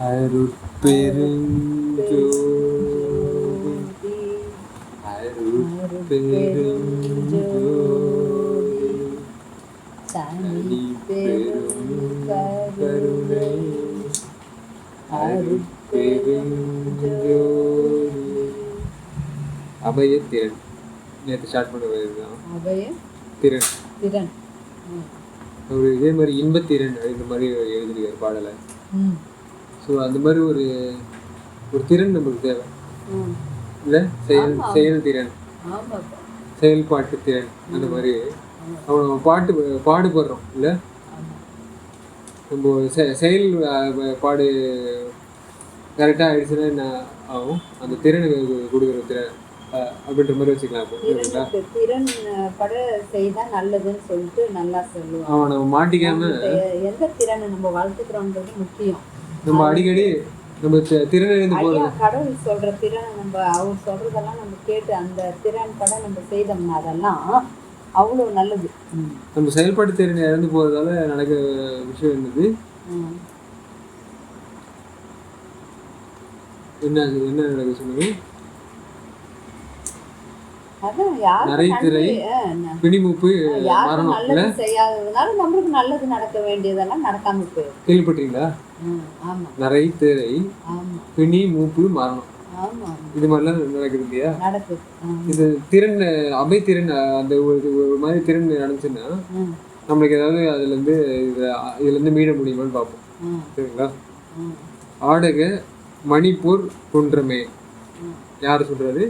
அருட்பெருஞ்சோதி அருட்பெருஞ்சோதி தனிப்பெரும் கருணை அருட்பெருஞ்சோதி. அபயத்திறன் நேற்று ஸ்டார்ட் பண்ண தான். அபயத்திறன் திறன் ஒரு இதே மாதிரி இன்பத்திறன் இந்த மாதிரி எழுதிருக்காரு பாடலை. ஸோ அந்த மாதிரி ஒரு ஒரு திறன் நம்மளுக்கு தேவை இல்லை? செயல்திறன், செயல்பாட்டு திறன். அந்த மாதிரி நம்ம பாடுபடுறோம் இல்லை? நம்ம செயல் பாடு கரெக்டாக ஆயிடுச்சுன்னா என்ன ஆகும்? அந்த திறனை கொடுக்குற திறன் அப்படின்ற மாதிரி வச்சுக்கலாம். திறன் பட செய்தா நல்லதுன்னு சொல்லிட்டு நல்லா சொல்லுவோம். அவன் நம்ம மாட்டிக்காம எந்த திறனை நம்ம வளர்த்துக்கிறோன்றது முக்கியம். நம்ம அடிக்கடி நம்ம திறன் இருந்து போறது, கடவுள் சொல்ற திறனை நம்ம அவர் சொல்றதெல்லாம் நம்ம கேட்டு அந்த திறன் பட நம்ம செய்தோம்னா அதெல்லாம் அவ்வளோ நல்லது. நம்ம செயல்பாட்டு திறனை இறந்து போறதால நடக்க விஷயம் என்னது? என்ன நடக்க சொல்லுங்க? நம்மளுக்கு நல்லது நடக்க வேண்டியதெல்லாம் நடக்காம போயிடும். கேள்விப்பட்டீங்களா? நிறைய திரை, பிணி, மூப்பு, மரணம், இது மாதிரிலாம் நடக்குது இல்லையா? இது திறன், அபயத்திறன், அந்த ஒரு மாதிரி திறன் நடந்துச்சுன்னா நம்மளுக்கு ஏதாவது அதுல இருந்து மீட முடியுமான்னு பார்ப்போம். சரிங்களா? ஆடக மணிப்பூர் குன்றமே யாரு சொல்றாரு?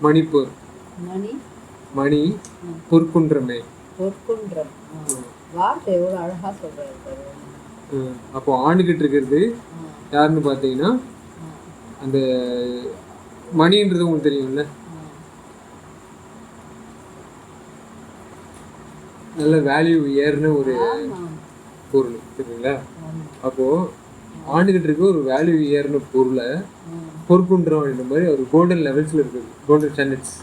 மணிப்பூர் மணி பொற்குன்றமே. அப்போ ஆண்டுகிட்டு இருக்கிறது யாருன்னு பார்த்தீங்கன்னா அந்த மணின்றது உங்களுக்கு தெரியும்ல, நல்ல வேல்யூ ஏறுன ஒரு பொருள். சரிங்களா? அப்போ ஆண்டுகிட்டு இருக்க ஒரு வேல்யூ ஏறின பொருளை பொற்குன்றம் அப்படின்ற மாதிரி ஒரு கோல்டன் லெவல்ஸ்ல இருக்குது, கோல்டன் ஸ்டாண்டர்ட்ஸ்.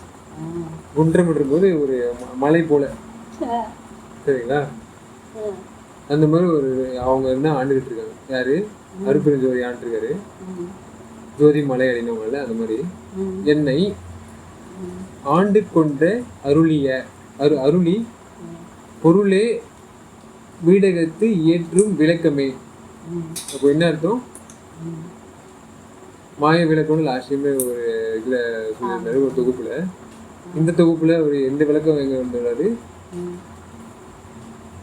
குன்றம் போது ஒரு மலை போல. சரிங்களா? அந்த மாதிரி ஒரு அவங்க இருந்தா ஆண்டுகிட்டு இருக்காங்க. யாரு? அருட்பெருஞ்சோதி ஆண்டுருக்காரு. ஜோதி மலை அடினவங்கல்ல, அந்த மாதிரி என்னை ஆண்டு கொண்ட அருளிய அருளி பொருளே வீடகத்து ஏற்றும் விளக்கமே. அப்போ என்ன அர்த்தம்? மாய விளக்கம்னு லாஸ்ட்டையுமே ஒரு இதில் சொல்லியிருந்தாரு, ஒரு தொகுப்புல. இந்த தொகுப்புல ஒரு எந்த விளக்கம் எங்க வந்துள்ளாரு?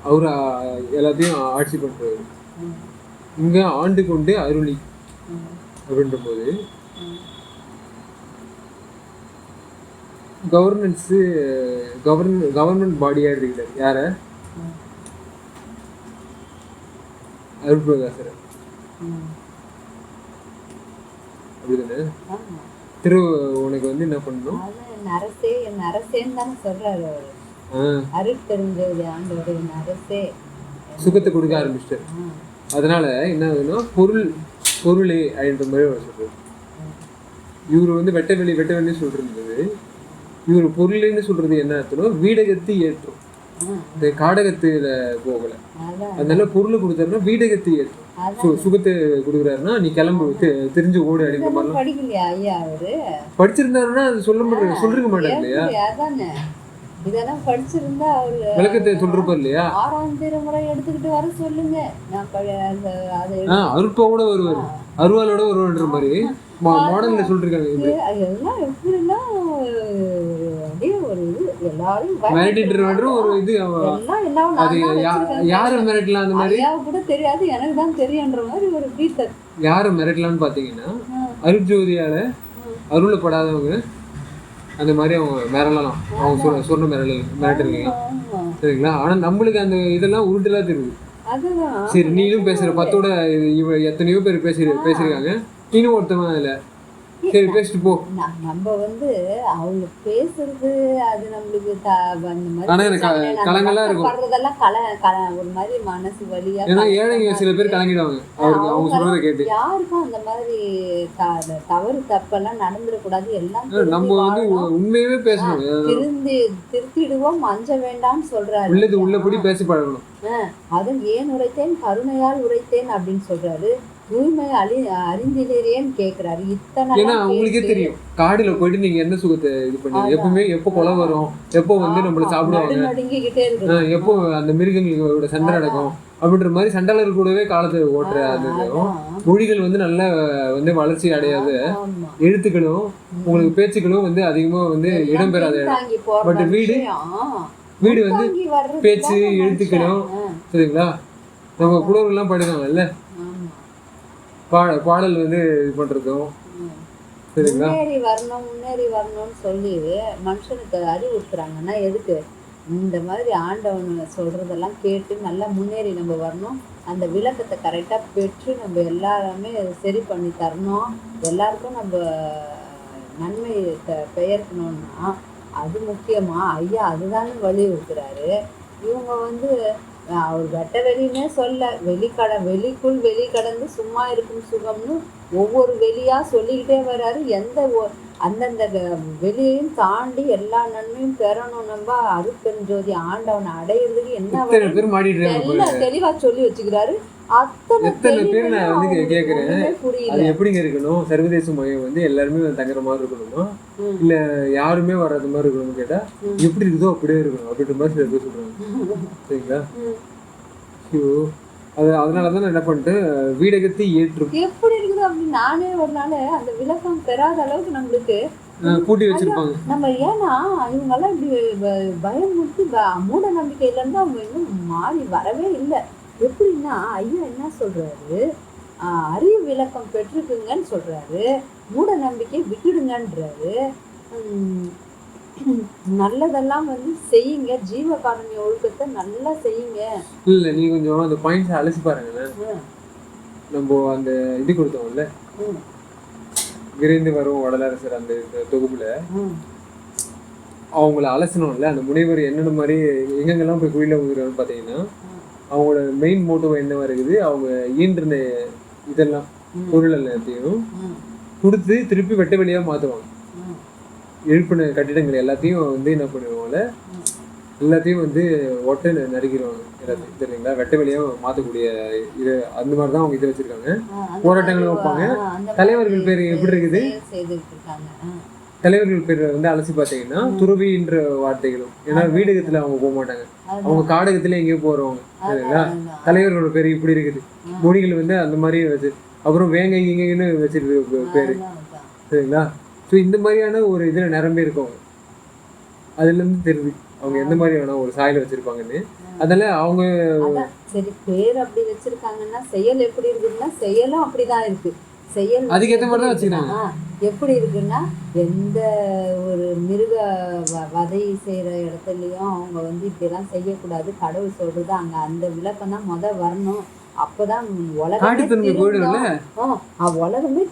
அவரு எல்லாத்தையும் ஆட்சி பண்றவர். இங்க ஆண்டு கொண்டு அருளி அப்படின்ற போது கவர்மெண்ட் பாடியா இருக்கிறார். யார? அருட்பிரகாசர். அப்படிதானே? உனக்கு வந்து என்ன பண்ணணும்? சுகத்தை கொடுக்க ஆரம்பிச்சிட்டாரு. அதனால என்ன ஆகுதுன்னா பொருளே அப்படின்ற மாதிரி சொல்றாரு. இவரு வந்து வெட்டவெளி சொல்றது, இவரு பொருளேன்னு சொல்றது என்ன அர்த்தம்? வீடகத்து ஏற்றும். இந்த காடகத்துல போகல, அதனால பொருளை கொடுத்தாருன்னா வீடகத்து ஏற்றும். சுகத்தை கொடுக்குறாருன்னா நீ கிளம்பு, தெரிஞ்சு ஓடு அப்படின்ற மாதிரி. படிச்சிருந்தாருன்னா அது சொல்லிருக்க மாட்டாங்க இல்லையா? இதெல்லாம் படிச்சிருந்தா அவரு விளக்கத்தை சொல்லிருப்பார் இல்லையா? 6ஆம் திருமுறை எடுத்துக்கிட்டு வர சொல்லுங்க. அருட்பாவோட வருவார், அருவாலோட வருவான்ற மாதிரி மாடல்ல சொல்லிருக்காங்க. எல்லாம் எப்படின்னா அப்படியே ஒரு இது எல்லாரும் ஒரு இது. அது யாரு மிரட்டலாம்? அந்த மாதிரி கூட தெரியாது, எனக்கு தான் தெரியுன்ற மாதிரி ஒரு பீத்தர். யாரு மிரட்டலாம்னு பாத்தீங்கன்னா அருட்ஜோதியால அருளப்படாதவங்க அந்த மாதிரி அவங்க மிரளலாம். அவங்க சொன்ன மிரட்டுறீங்க. சரிங்களா? ஆனா நம்மளுக்கு அந்த இதெல்லாம் உருட்டெல்லாம் தெரியுது. சரி, நீனும் பேசுற 10ஓட எத்தனையோ பேர் பேசிருக்காங்க, நீனும் ஒருத்தவன் அதுல சரி பேசிட்டு போ. நம்ம வந்து அவங்க பேசுறது அது நம்மளுக்கு அந்த ஆனா மாதிரி எனக்கு சொன்னேன், கலங்கலா இருக்கும். படுறதெல்லாம் ஒரு மாதிரி மனசு வலியா ஏன்னா ஏழைங்க சில பேர் கலங்கிடுவாங்க அவங்க சொல்றதை கேட்டு. யாருக்கும் அந்த மாதிரி தவறு தப்பெல்லாம் நடந்துடக்கூடாது. எல்லாம் நம்ம வந்து உண்மையவே பேசணும். திருத்திடுவோம், அஞ்ச வேண்டாம்னு சொல்றாரு. உள்ளது உள்ளபடி பேசி பழகணும். அதுவும் ஏன் உரைத்தேன், கருணையால் உரைத்தேன் அப்படின்னு சொல்றாரு. தூய்மை அறிந்திலேன்னு கேக்குறாரு. ஏன்னா அவங்களுக்கே தெரியும் காடுல போயிட்டு நீங்க என்ன சுகத்தை இது பண்ணீங்க, எப்பவுமே எப்போ கொலை வரும், எப்போ வந்து நம்மள சாப்பிடுவாங்க, நடுங்கிக்கிட்டே இருக்கு, எப்போ அந்த மிருகங்களோட சண்டை நடக்கும் அப்படின்ற மாதிரி சண்டாளர் கூடவே காலத்தை ஓட்டுற அந்த மொழிகள் வந்து நல்ல வந்து வளர்ச்சி அடையாத எழுத்துக்களும் உங்களுக்கு பேச்சுக்களும் வந்து அதிகமா வந்து இடம்பெறாத இடம். பட் வீடு வந்து பேச்சு எழுத்துக்களும் சரிங்களா. நம்ம புலவர்கள்லாம் படிக்கிறாங்கல்ல, பாடல் வந்து இது பண்றதும் சரிங்களா. முன்னேறி வரணும்னு சொல்லி மனுஷனுக்கு அறிவுறுத்துறாங்கன்னா எதுக்கு? இந்த மாதிரி ஆண்டவன் சொல்றதெல்லாம் கேட்டு நல்லா முன்னேறி நம்ம வரணும். அந்த விளக்கத்தை கரெக்டாக பெற்று நம்ம எல்லாருமே சரி பண்ணி தரணும். எல்லாருக்கும் நம்ம நன்மை பெயர்க்கணும்னா அது முக்கியமா ஐயா அதுதானே வலியுறுத்துறாரு. இவங்க வந்து அவர் வெட்ட வெளின்னே சொல்ல, வெளிக்குள் வெளி கடந்து சும்மா இருக்கும் சுகம்னு ஒவ்வொரு வெளியா சொல்லிக்கிட்டே வர்றாரு. அந்தந்த வெளியையும் தாண்டி எல்லா நன்மையும் பெறணும். நம்ம அருட்பெருஞ்சோதி ஆண்டவனை அடையிறதுக்கு என்ன தெளிவா சொல்லி வச்சுக்கிறாரு. எத்தனை பேர் நான் வந்து கேட்கிறேன், அது எப்படிங்க இருக்கணும்? சர்வதேச மையம் வந்து எல்லாருமே தங்குற மாதிரி இருக்கணுமா, இல்ல யாருமே வராத மாதிரி இருக்கணும்னு கேட்டா எப்படி இருக்குதோ அப்படியே இருக்கணும் அப்படின்ற மாதிரி சில பேர் சொல்றாங்க சரிங்களா. அதனாலதான் என்ன பண்ணிட்டு வீடகத்தை ஏற்றும் எப்படி இருக்குது அப்படின்னு நானே ஒரு நாள் அந்த விளக்கம் பெறாத அளவுக்கு நம்மளுக்கு பூட்டி வச்சிருப்பாங்க. நம்ம ஏன்னா இவங்கெல்லாம் இப்படி பயமுறுத்தி மூட நம்பிக்கையில இருந்து அவங்க இன்னும் மாறி வரவே இல்லை. எப்படின்னா ஐயா என்ன சொல்றாரு, அறிவு விளக்கம் பெற்றுக்குங்கன்னு சொல்றாரு, மூட நம்பிக்கை விட்டுடுங்கன்றாரு. நல்லதெல்லாம் வந்து செய்யுங்க, ஜீவகாருண்ய ஒழுக்கத்தை நல்லா செய்யுங்க. இல்ல நீ கொஞ்சம் அந்த பாயிண்ட்ஸ் அலசி பாருங்க. நம்ம அந்த இது கொடுத்தோம்ல விரைந்து வரும் வடலரசர் அந்த தொகுப்புல அவங்கள அலசணும்ல, அந்த முனைவர் என்னென்ன மாதிரி எங்கெங்கெல்லாம் போய் குயில ஊதுறான்னு பாத்தீங்கன்னா அவங்களோட மெயின் மோட்டிவ் என்னவா இருக்குது, அவங்க ஈன்றின இதெல்லாம் பொருள் எல்லாத்தையும் கொடுத்து திருப்பி வெட்ட வெளியா மாத்துவாங்க. எழுப்பின கட்டிடங்கள் எல்லாத்தையும் வந்து என்ன பண்ணுவாங்க, எல்லாத்தையும் வந்து ஒட்ட நறுக்கிடுவாங்க எல்லாத்தையும் சரிங்களா. வெட்ட வெளியா மாற்றக்கூடிய இது அந்த மாதிரி தான் அவங்க இதை வச்சிருக்காங்க. போராட்டங்களும் வைப்பாங்க. தலைவர்கள் பேர் எப்படி இருக்குது, தலைவர்கள் பேர் வந்து அலசி பார்த்தீங்கன்னா துறவின்ற வார்த்தைகளும். ஏன்னா வீடகத்துல அவங்க போக மாட்டாங்க, அவங்க காடகத்துல எங்கேயோ போறவங்க சரிங்களா. தலைவர்களோட பேர் இப்படி இருக்குது, மொழிகள் வந்து அந்த மாதிரி வச்சு அப்புறம் வேங்க இங்கன்னு வச்சிருக்கு பேரு சரிங்களா. ஸோ இந்த மாதிரியான ஒரு இதில் நிரம்பி இருக்கவங்க, அதுலேருந்து தெரியுது அவங்க எந்த மாதிரியான ஒரு சாயல வச்சிருப்பாங்கன்னு. அதனால அவங்க சரி பேர் அப்படி வச்சிருக்காங்கன்னா செயல் எப்படி இருக்குதுன்னா செயலும் அப்படிதான் இருக்கு. செயல் அதுக்கேற்ற மாதிரி தான் வச்சுக்கிறாங்க. எப்படி இருக்குன்னா எந்த ஒரு மிருக வதை செய்கிற இடத்துலையும் அவங்க வந்து இப்படிலாம் செய்யக்கூடாது, கடவுள் சொல்றது அங்கே அந்த விளக்கம் தான் வரணும். அப்பதான் உலகமே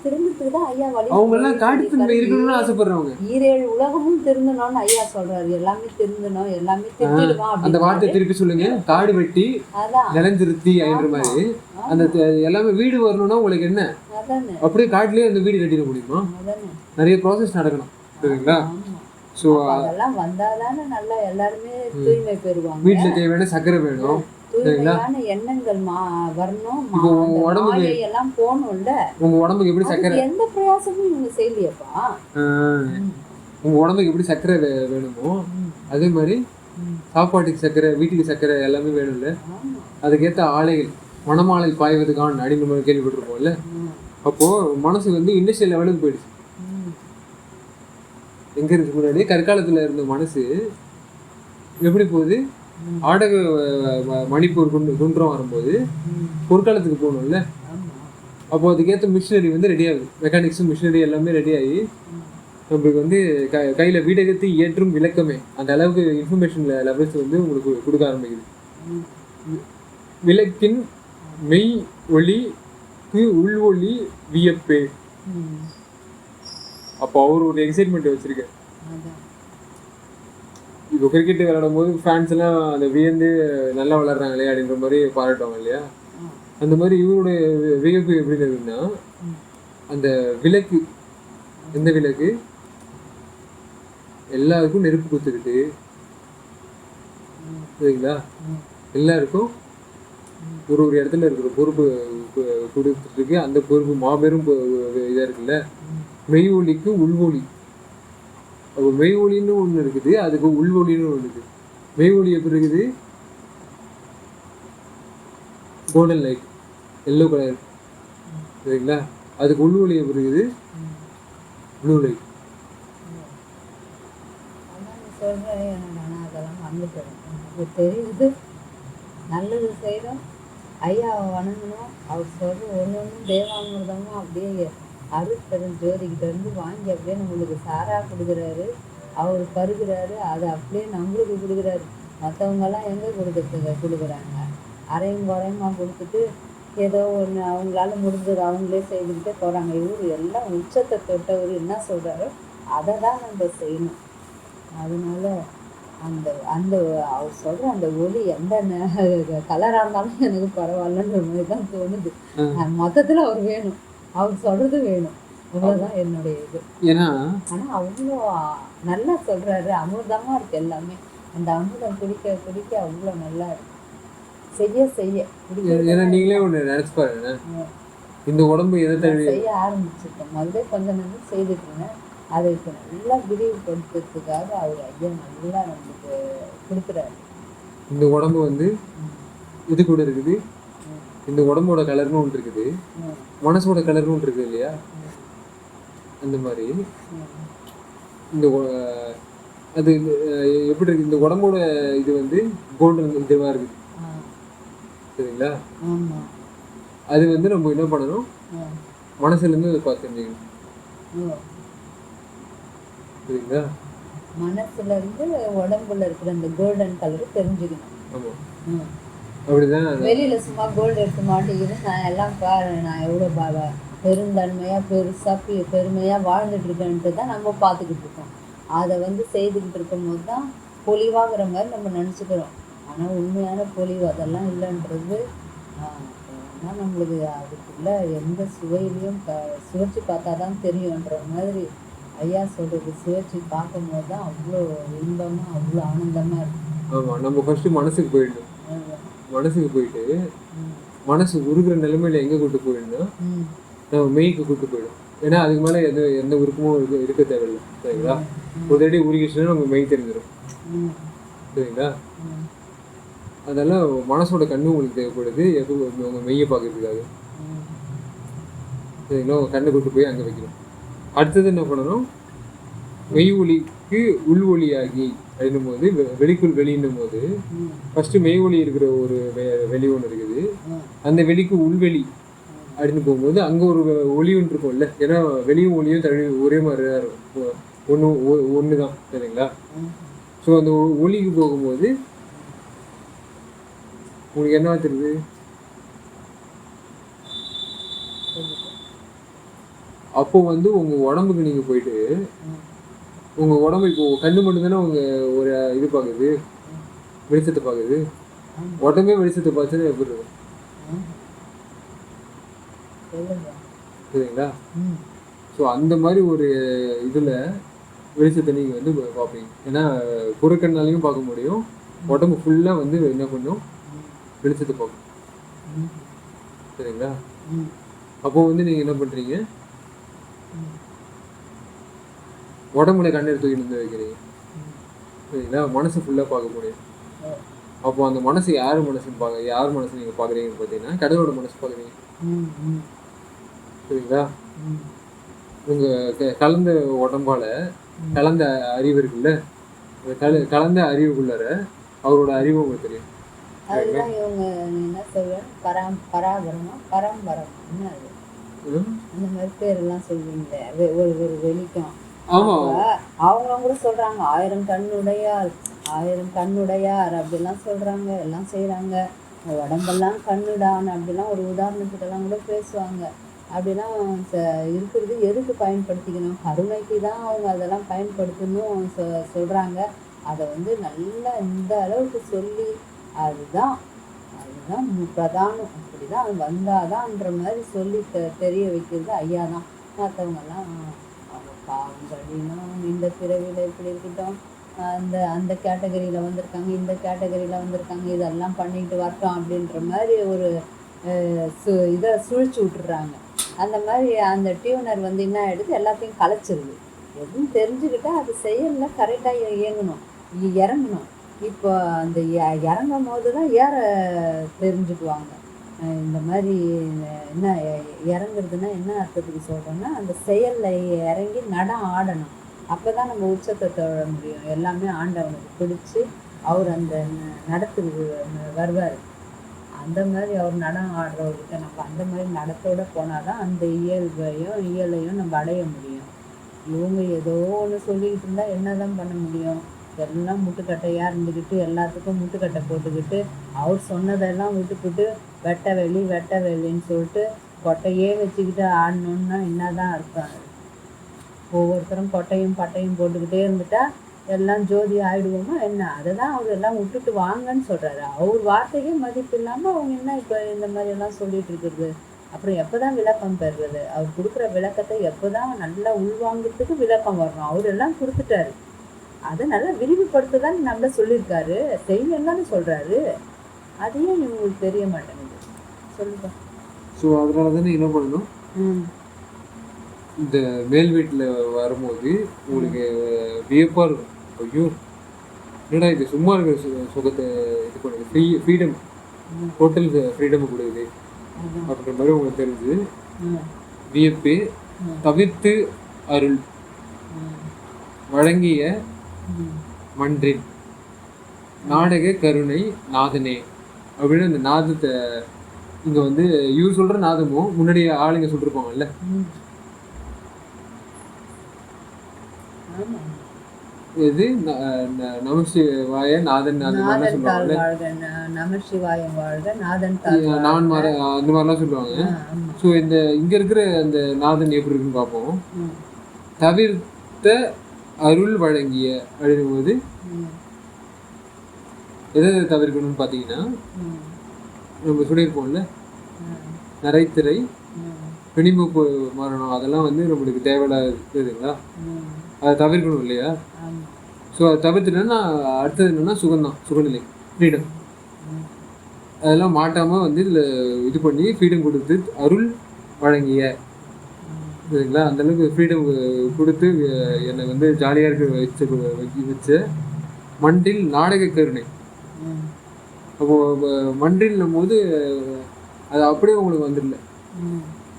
திரும்பத்துக்கு தான் ஐயா வழி. ஈரேழு உலகமும் திருந்தணும்னு ஐயா சொல்றாரு. எல்லாமே திருந்தணும், எல்லாமே திருத்திடுவான். அந்த வார்த்தை திருப்பி சொல்லுங்க. காடு வெட்டி நிலந்திருத்தி அப்படின்ற மாதிரி அந்த எல்லாமே வீடு வரணும்னா உங்களுக்கு என்ன அப்படியே காட்டுலயே அந்த வீடு கட்டிட முடியுமா? நிறைய ப்ராசஸ் நடக்கணும் சரிங்களா. ஸோ அதெல்லாம் வந்தாதானே நல்லா எல்லாருமே தூய்மை பெறுவாங்க. வீட்டுல தேவையான சர்க்கரை வேணும், எண்ணங்கள் வரணும், எல்லாம் போகணும்ல. உங்க உடம்புக்கு எப்படி சர்க்கரை, எந்த பிரயாசமும் இவங்க செய்யலையப்பா. உங்க உடம்புக்கு எப்படி சர்க்கரை வேணுமோ அதே மாதிரி சாப்பாட்டுக்கு சர்க்கரை, வீட்டுக்கு சர்க்கரை எல்லாமே வேணும்ல. அதுக்கேற்ற ஆலைகள், மணமாலை பாய்வதுக்கான அடி நம்ம கேள்விப்பட்டிருப்போம்ல. அப்போ மனசு வந்து இண்டஸ்ட்ரியல் லெவலுக்கு போயிடுச்சு. எங்க இருக்கு முன்னாடி கற்காலத்துல இருந்த மனசு எப்படி போகுது, ஆடக மணிப்பூர் குன்றம் வரும்போது பொற்காலத்துக்கு போகணும்ல. அப்போ அதுக்கேற்ற மிஷினரி வந்து ரெடி ஆகுது, மெக்கானிக்ஸும் மிஷினரி எல்லாமே ரெடி ஆகி நம்மளுக்கு வந்து கையில் வீடகத்தை ஏற்றும் விளக்கமே அந்த அளவுக்கு இன்ஃபர்மேஷன் லெவல்ஸ் வந்து உங்களுக்கு கொடுக்க ஆரம்பிக்குது. விளக்கின் மெய் ஒளி உள் ஒளி வியப்பே. அப்போ அவர் ஒரு எக்ஸைட்மெண்ட் வச்சிருக்காரு. அதான். இப்போ கிரிக்கெட் விளையாடும் போது ஃபேன்ஸ் எல்லாம் அந்த வியந்து நல்லா விளையாடுறாங்களே அப்படின்ற மாதிரி பாராட்டுவாங்க இல்லையா? ம். அந்த மாதிரி இவருடைய வியப்பு எப்படி இருக்குன்னா, ம். அந்த விளக்கு, எந்த விளக்கு எல்லாருக்கும் நெருப்பு கொடுத்துக்கிட்டு, ம். சரிங்களா, ம். எல்லாருக்கும் ம். ஒரு ஒரு இடத்துல இருக்கிற பொறுப்பு கொடுத்துட்டு இருக்கு. அந்த பொறுப்பு மாபெரும் இதா இருக்குல்ல, ம். மெய் ஒலிக்கு உள்வொலி. அப்போ மெய் ஒலின்னு ஒன்று இருக்குது, அதுக்கு உள்வொலின்னு ஒன்று இருக்குது. மெய் ஒலி எப்படி இருக்குது? கோல்டன் லைட், எல்லோ கலர், சரிங்களா. அதுக்கு உள்வொலி எப்படி இருக்குது? ம். Blue light. அதான் நீ சொல்ற, எனக்கு ஆனால் அதெல்லாம் மறந்துட்டேன். எனக்கு தெரியுது, நல்லது செய்கிறோம், ஐயாவை வணங்கணும். அவர் சொல்ற ஒன்று ஒன்றும் தேவாமிர்தமும் அப்படியே அருட்பெரும் ஜோதிக்கிட்ட இருந்து வாங்கி அப்படியே நம்மளுக்கு சாரா கொடுக்குறாரு. அவர் பருகிறாரு, அதை அப்படியே நம்மளுக்கு கொடுக்குறாரு. மற்றவங்கெல்லாம் எங்கே கொடுக்குறாங்க? அரையும் குறையுமா கொடுத்துட்டு ஏதோ ஒன்று அவங்களால முடிஞ்சது அவங்களே செய்துக்கிட்டே போகிறாங்க. இவர் எல்லாம் உச்சத்தை தொட்டவர் என்ன சொல்கிறாரோ அதை தான் நம்ம செய்யணும். அதனால அந்த அந்த அவர் சொல்கிற அந்த ஒளி எந்த கலராக இருந்தாலும் எனக்கு பரவாயில்லன்ற மாதிரி தான் தோணுது. மொத்தத்தில் அவர் வேணும், அவர் சொல்கிறது வேணும், அவ்வளோதான் என்னுடைய இது. ஏன்னா ஆனால் அவ்வளோ நல்லா சொல்கிறாரு, அமிர்தமாக இருக்குது எல்லாமே. அந்த அமிர்தம் குடிக்க குடிக்க அவ்வளோ நல்லா இருக்கு, செய்ய செய்ய ஏன்னா நீங்களே ஒன்று நினச்சி பாருங்க, இந்த உடம்பு எதை தழுவி செய்ய ஆரம்பிச்சிருக்கேன். முதல்ல கொஞ்சம் கொஞ்சம் செய்துட்டு இருந்தேன். அதை இப்போ நல்லா விரிவுபடுத்துறதுக்காக அவர் ஐயா நல்லா நம்மளுக்கு கொடுக்குறாரு. இந்த உடம்பு வந்து இது கூட இருக்குது, இந்த உடம்போட கலர்னு ஒன்று இருக்குது, மனசோட கலர்னு ஒன்று இருக்குது இல்லையா? அந்த மாதிரி இந்த அது எப்படி இருக்கு, இந்த உடம்போட இது வந்து கோல்டன் இதுவாக இருக்குது, சரிங்களா. அது வந்து நம்ம என்ன பண்ணணும், மனசுலேருந்து அதை பார்த்து தெரிஞ்சுக்கணும், சரிங்களா. மனசுல இருந்து உடம்புல இருக்கிற அந்த கோல்டன் கலர் தெரிஞ்சுக்கணும். ஆமாம், அப்படிதான். வெளியில சும்மா கோல்டு எடுத்து மாட்டிக்கிது, நான் எல்லாம் பாரு, நான் எவ்வளோ பெருந்தன்மையாக பெருசாக பெருமையாக வாழ்ந்துட்டு இருக்கேன்ட்டு தான் நம்ம பார்த்துக்கிட்டு இருக்கோம். அதை வந்து செய்துக்கிட்டு இருக்கும்போது தான் பொலிவாகிற மாதிரி நம்ம நினச்சிக்கிறோம். ஆனால் உண்மையான பொலிவு அதெல்லாம் இல்லைன்றது ஆனால் நம்மளுக்கு அதுக்குள்ள எந்த சுவையிலையும் சுவைச்சு பார்த்தா தான் தெரியுன்ற மாதிரி ஐயா சொல்கிறது. சுவைச்சு பார்க்கும்போது தான் அவ்வளோ இன்பமாக அவ்வளோ ஆனந்தமாக இருக்கும். ஆமாம், நம்ம ஃபஸ்ட்டு மனசுக்கு போயிடணும். மனசுக்கு போயிட்டு மனசு உருகிற நிலைமையில எங்கே கூட்டு போயிடணும், நம்ம மெய்க்கு கூட்டு போயிடும். ஏன்னா அதுக்கு மேலே எந்த விருப்பமும் இருக்க தேவையில்லை, சரிங்களா. ஒரு தடி உருகிச்சுன்னா நம்ம மெய் தெரிஞ்சிடும், சரிங்களா. அதெல்லாம் மனசோட கண்ணு உங்களுக்கு தேவைப்படுது, எப்போ உங்கள் மெய்யை பார்க்கறதுக்காக, சரிங்களா. உங்கள் கண்ணை கூட்டு போய் அங்கே வைக்கணும். அடுத்தது என்ன பண்ணணும், மெய் ஒலிக்கு உள் ஒளியாகி அப்படின்னும் போது வெளிக்குள் வெளின்னும் போது ஃபஸ்ட்டு மெய் ஒலி இருக்கிற ஒரு வெளி ஒன்று இருக்குது, அந்த வெளிக்கு உள்வெளி அப்படின்னு போகும்போது அங்கே ஒரு ஒளி ஒன்று இருக்கும்ல. ஏன்னா வெளியும் ஒளியும் தனி ஒரே மாதிரி தான் இருக்கும், ஒன்று தான், சரிங்களா. ஸோ அந்த ஒளிக்கு போகும்போது உங்களுக்கு என்ன தெரியுது, அப்போ வந்து உங்கள் உடம்புக்கு நீங்கள் போயிட்டு உங்கள் உடம்பு இப்போ கண்ணு மட்டும் தானே உங்கள் ஒரு இது பார்க்குது, வெளிச்சத்தை பார்க்குது. உடம்பே வெளிச்சத்தை பார்த்துன்னா எப்படி இருக்கும், சரிங்களா. ஸோ அந்த மாதிரி ஒரு இதில் வெளிச்சத்தை நீங்கள் வந்து பார்ப்பீங்க. ஏன்னா புறக்கண்ணாலையும் பார்க்க முடியும், உடம்பு ஃபுல்லாக வந்து என்ன பண்ணும், வெளிச்சத்தை பார்க்கும், சரிங்களா. அப்போ வந்து நீங்கள் என்ன பண்ணுறீங்க, உடம்புல கண்ணை தூக்கி நின்று வைக்கிறீங்க, சரிங்களா. மனசு ஃபுல்லாக பார்க்க முடியும். அப்போ அந்த மனசு யார் மனசுன்னு யார் மனசு நீங்கள் பார்க்குறீங்கன்னு பார்த்தீங்கன்னா கடவுளோட மனசு பார்க்குறீங்க, சரிங்களா. உங்கள் கலந்த உடம்பால கலந்த அறிவு இருக்குல்ல, கலந்த அறிவுக்குள்ளார அவரோட அறிவு உங்களுக்கு தெரியும். அதுதான் இவங்க என்ன சொல்றேன், பராபரமா பரம்பரம் அந்த மாதிரி பேரெல்லாம் சொல்றீங்களே ஒரு ஒரு வெளிக்கும். அவங்க கூட சொல்றாங்க 1000 கண்ணுடையார் 1000 கண்ணுடையார் அப்படிலாம் சொல்றாங்க, எல்லாம் செய்யறாங்க. உடம்பெல்லாம் கண்ணுடான் அப்படிலாம் ஒரு உதாரணத்துக்கெல்லாம் கூட பேசுவாங்க. அப்படிலாம் இருக்கிறது எதுக்கு பயன்படுத்திக்கணும்? கருணைக்கு தான் அவங்க அதெல்லாம் பயன்படுத்தணும் சொல்கிறாங்க. அதை வந்து நல்லா இந்த அளவுக்கு சொல்லி அதுதான் அதுதான் பிரதானம், அப்படி தான் வந்தாதான்ற மாதிரி சொல்லி தெரிய வைக்கிறது ஐயா தான். மற்றவங்கெல்லாம் அவங்க பாவங்களிலும் இந்த பிறவியில் இப்படி இருக்கட்டும், அந்த அந்த கேட்டகரியில் வந்திருக்காங்க, இந்த கேட்டகரியில் வந்திருக்காங்க, இதெல்லாம் பண்ணிக்கிட்டு வரட்டும் அப்படின்ற மாதிரி ஒரு இதை சுழிச்சு விட்டுறாங்க. அந்த மாதிரி அந்த டியூனர் வந்து என்ன ஆகிடுது, எல்லாத்தையும் கலைச்சிருது. எதுவும் தெரிஞ்சுக்கிட்டா அது செயலில் கரெக்டாக இயங்கணும், இறங்கணும். இப்போ அந்த இறங்கும் போது தான் ஏற தெரிஞ்சுக்குவாங்க. இந்த மாதிரி என்ன இறங்குறதுன்னா என்ன அர்த்தத்துக்கு சொல்கிறோன்னா, அந்த செயலில் இறங்கி நடம் ஆடணும். அப்போ தான் நம்ம உச்சத்தை தொழ முடியும். எல்லாமே ஆண்டவனுக்கு பிடிச்சி அவர் அந்த நடத்துக்கு வருவார். அந்த மாதிரி அவர் நடம் ஆடுறவர்கிட்ட நம்ம அந்த மாதிரி நடத்தோடு போனால் தான் அந்த இயலையும் நம்ம அடைய முடியும். இவங்க ஏதோ ஒன்று சொல்லிக்கிட்டு இருந்தால் என்ன தான் பண்ண முடியும்? எல்லாம் முட்டுக்கட்டையாக இருந்துக்கிட்டு எல்லாத்துக்கும் முட்டுக்கட்டை போட்டுக்கிட்டு அவர் சொன்னதெல்லாம் விட்டுக்கிட்டு வெட்ட வெளின்னு சொல்லிட்டு கொட்டையே வச்சுக்கிட்டு ஆடணுன்னா என்ன தான் அர்த்தம்? ஒவ்வொருத்தரும் கொட்டையும் பட்டையும் போட்டுக்கிட்டே இருந்துட்டா எல்லாம் ஜோதி ஆகிடுவோமா என்ன? அதை தான் அவர் எல்லாம் விட்டுட்டு வாங்கன்னு சொல்கிறாரு. அவர் வார்த்தைக்கே மதிப்பு இல்லாமல் அவங்க என்ன இப்போ இந்த மாதிரியெல்லாம் சொல்லிகிட்டு இருக்கிறது? அப்புறம் எப்போ தான் விளக்கம் பெறுறது? அவர் கொடுக்குற விளக்கத்தை எப்போ தான் நல்லா உள்வாங்கிறதுக்கு விளக்கம் வரணும்? அவர் எல்லாம் கொடுத்துட்டாரு, அதை நல்லா விரிவுபடுத்துதான் நம்மள சொல்லியிருக்காரு, செய்யணும்னு சொல்கிறாரு. அதையும் இவங்களுக்கு தெரிய மாட்டேங்குது. சொல்லுப்பா. ஸோ அதனால தானே என்ன பண்ணணும், இந்த மேல் வீட்டில் வரும்போது உங்களுக்கு வியப்பாக இருக்கும். ஐயோ என்னடா இது சும்மா இருக்கிற சுகத்தை இது பண்ணுது, ஃப்ரீடம், டோட்டல் ஃப்ரீடம் கொடுக்குது அப்படின்ற மாதிரி உங்களுக்கு தெரிஞ்சு வியப்பு. தவிர்த்து அருள் வழங்கிய மன்றின் நாடக கருணை நாதனே அப்படின்னு அந்த நாதத்தை இங்கே வந்து இவர் சொல்கிற நாதமும் முன்னாடி ஆளுங்க சொல்லிருப்பாங்கல்ல, இது நமசிவாய நாதன் அந்த மாதிரிலாம் சொல்லுவாங்க, நமசிவாயம் வாழ்க நாதன் நான் அந்த மாதிரிலாம் சொல்லுவாங்க. ஸோ இந்த இங்கே இருக்கிற அந்த நாதன் எப்படி இருக்குன்னு பார்ப்போம். தவிர்த்த அருள் வழங்கிய அப்படிங்கும்போது எதை தவிர்க்கணும்னு பார்த்தீங்கன்னா, நம்ம சொல்லியிருப்போம்ல நரைத்திரை பிணிமூப்பு மரணம் அதெல்லாம் வந்து நம்மளுக்கு தேவையில்லாதுங்களா, அதை தவிர்க்கணும் இல்லையா? ஸோ அதை தவிர்த்துட்டோன்னா அடுத்தது என்னென்னா சுகம்தான், சுகநிலை, ஃப்ரீடம். அதெல்லாம் மாட்டாமல் வந்து இதில் இது பண்ணி ஃப்ரீடம் கொடுத்து அருள் வழங்கிய சரிங்களா, அந்தளவுக்கு ஃப்ரீடம் கொடுத்து என்னை வந்து ஜாலியாக இருக்க வச்ச மன்றில் நாடக கருணை. அப்போது மன்றில்னும் போது அது அப்படியே உங்களுக்கு வந்துடல,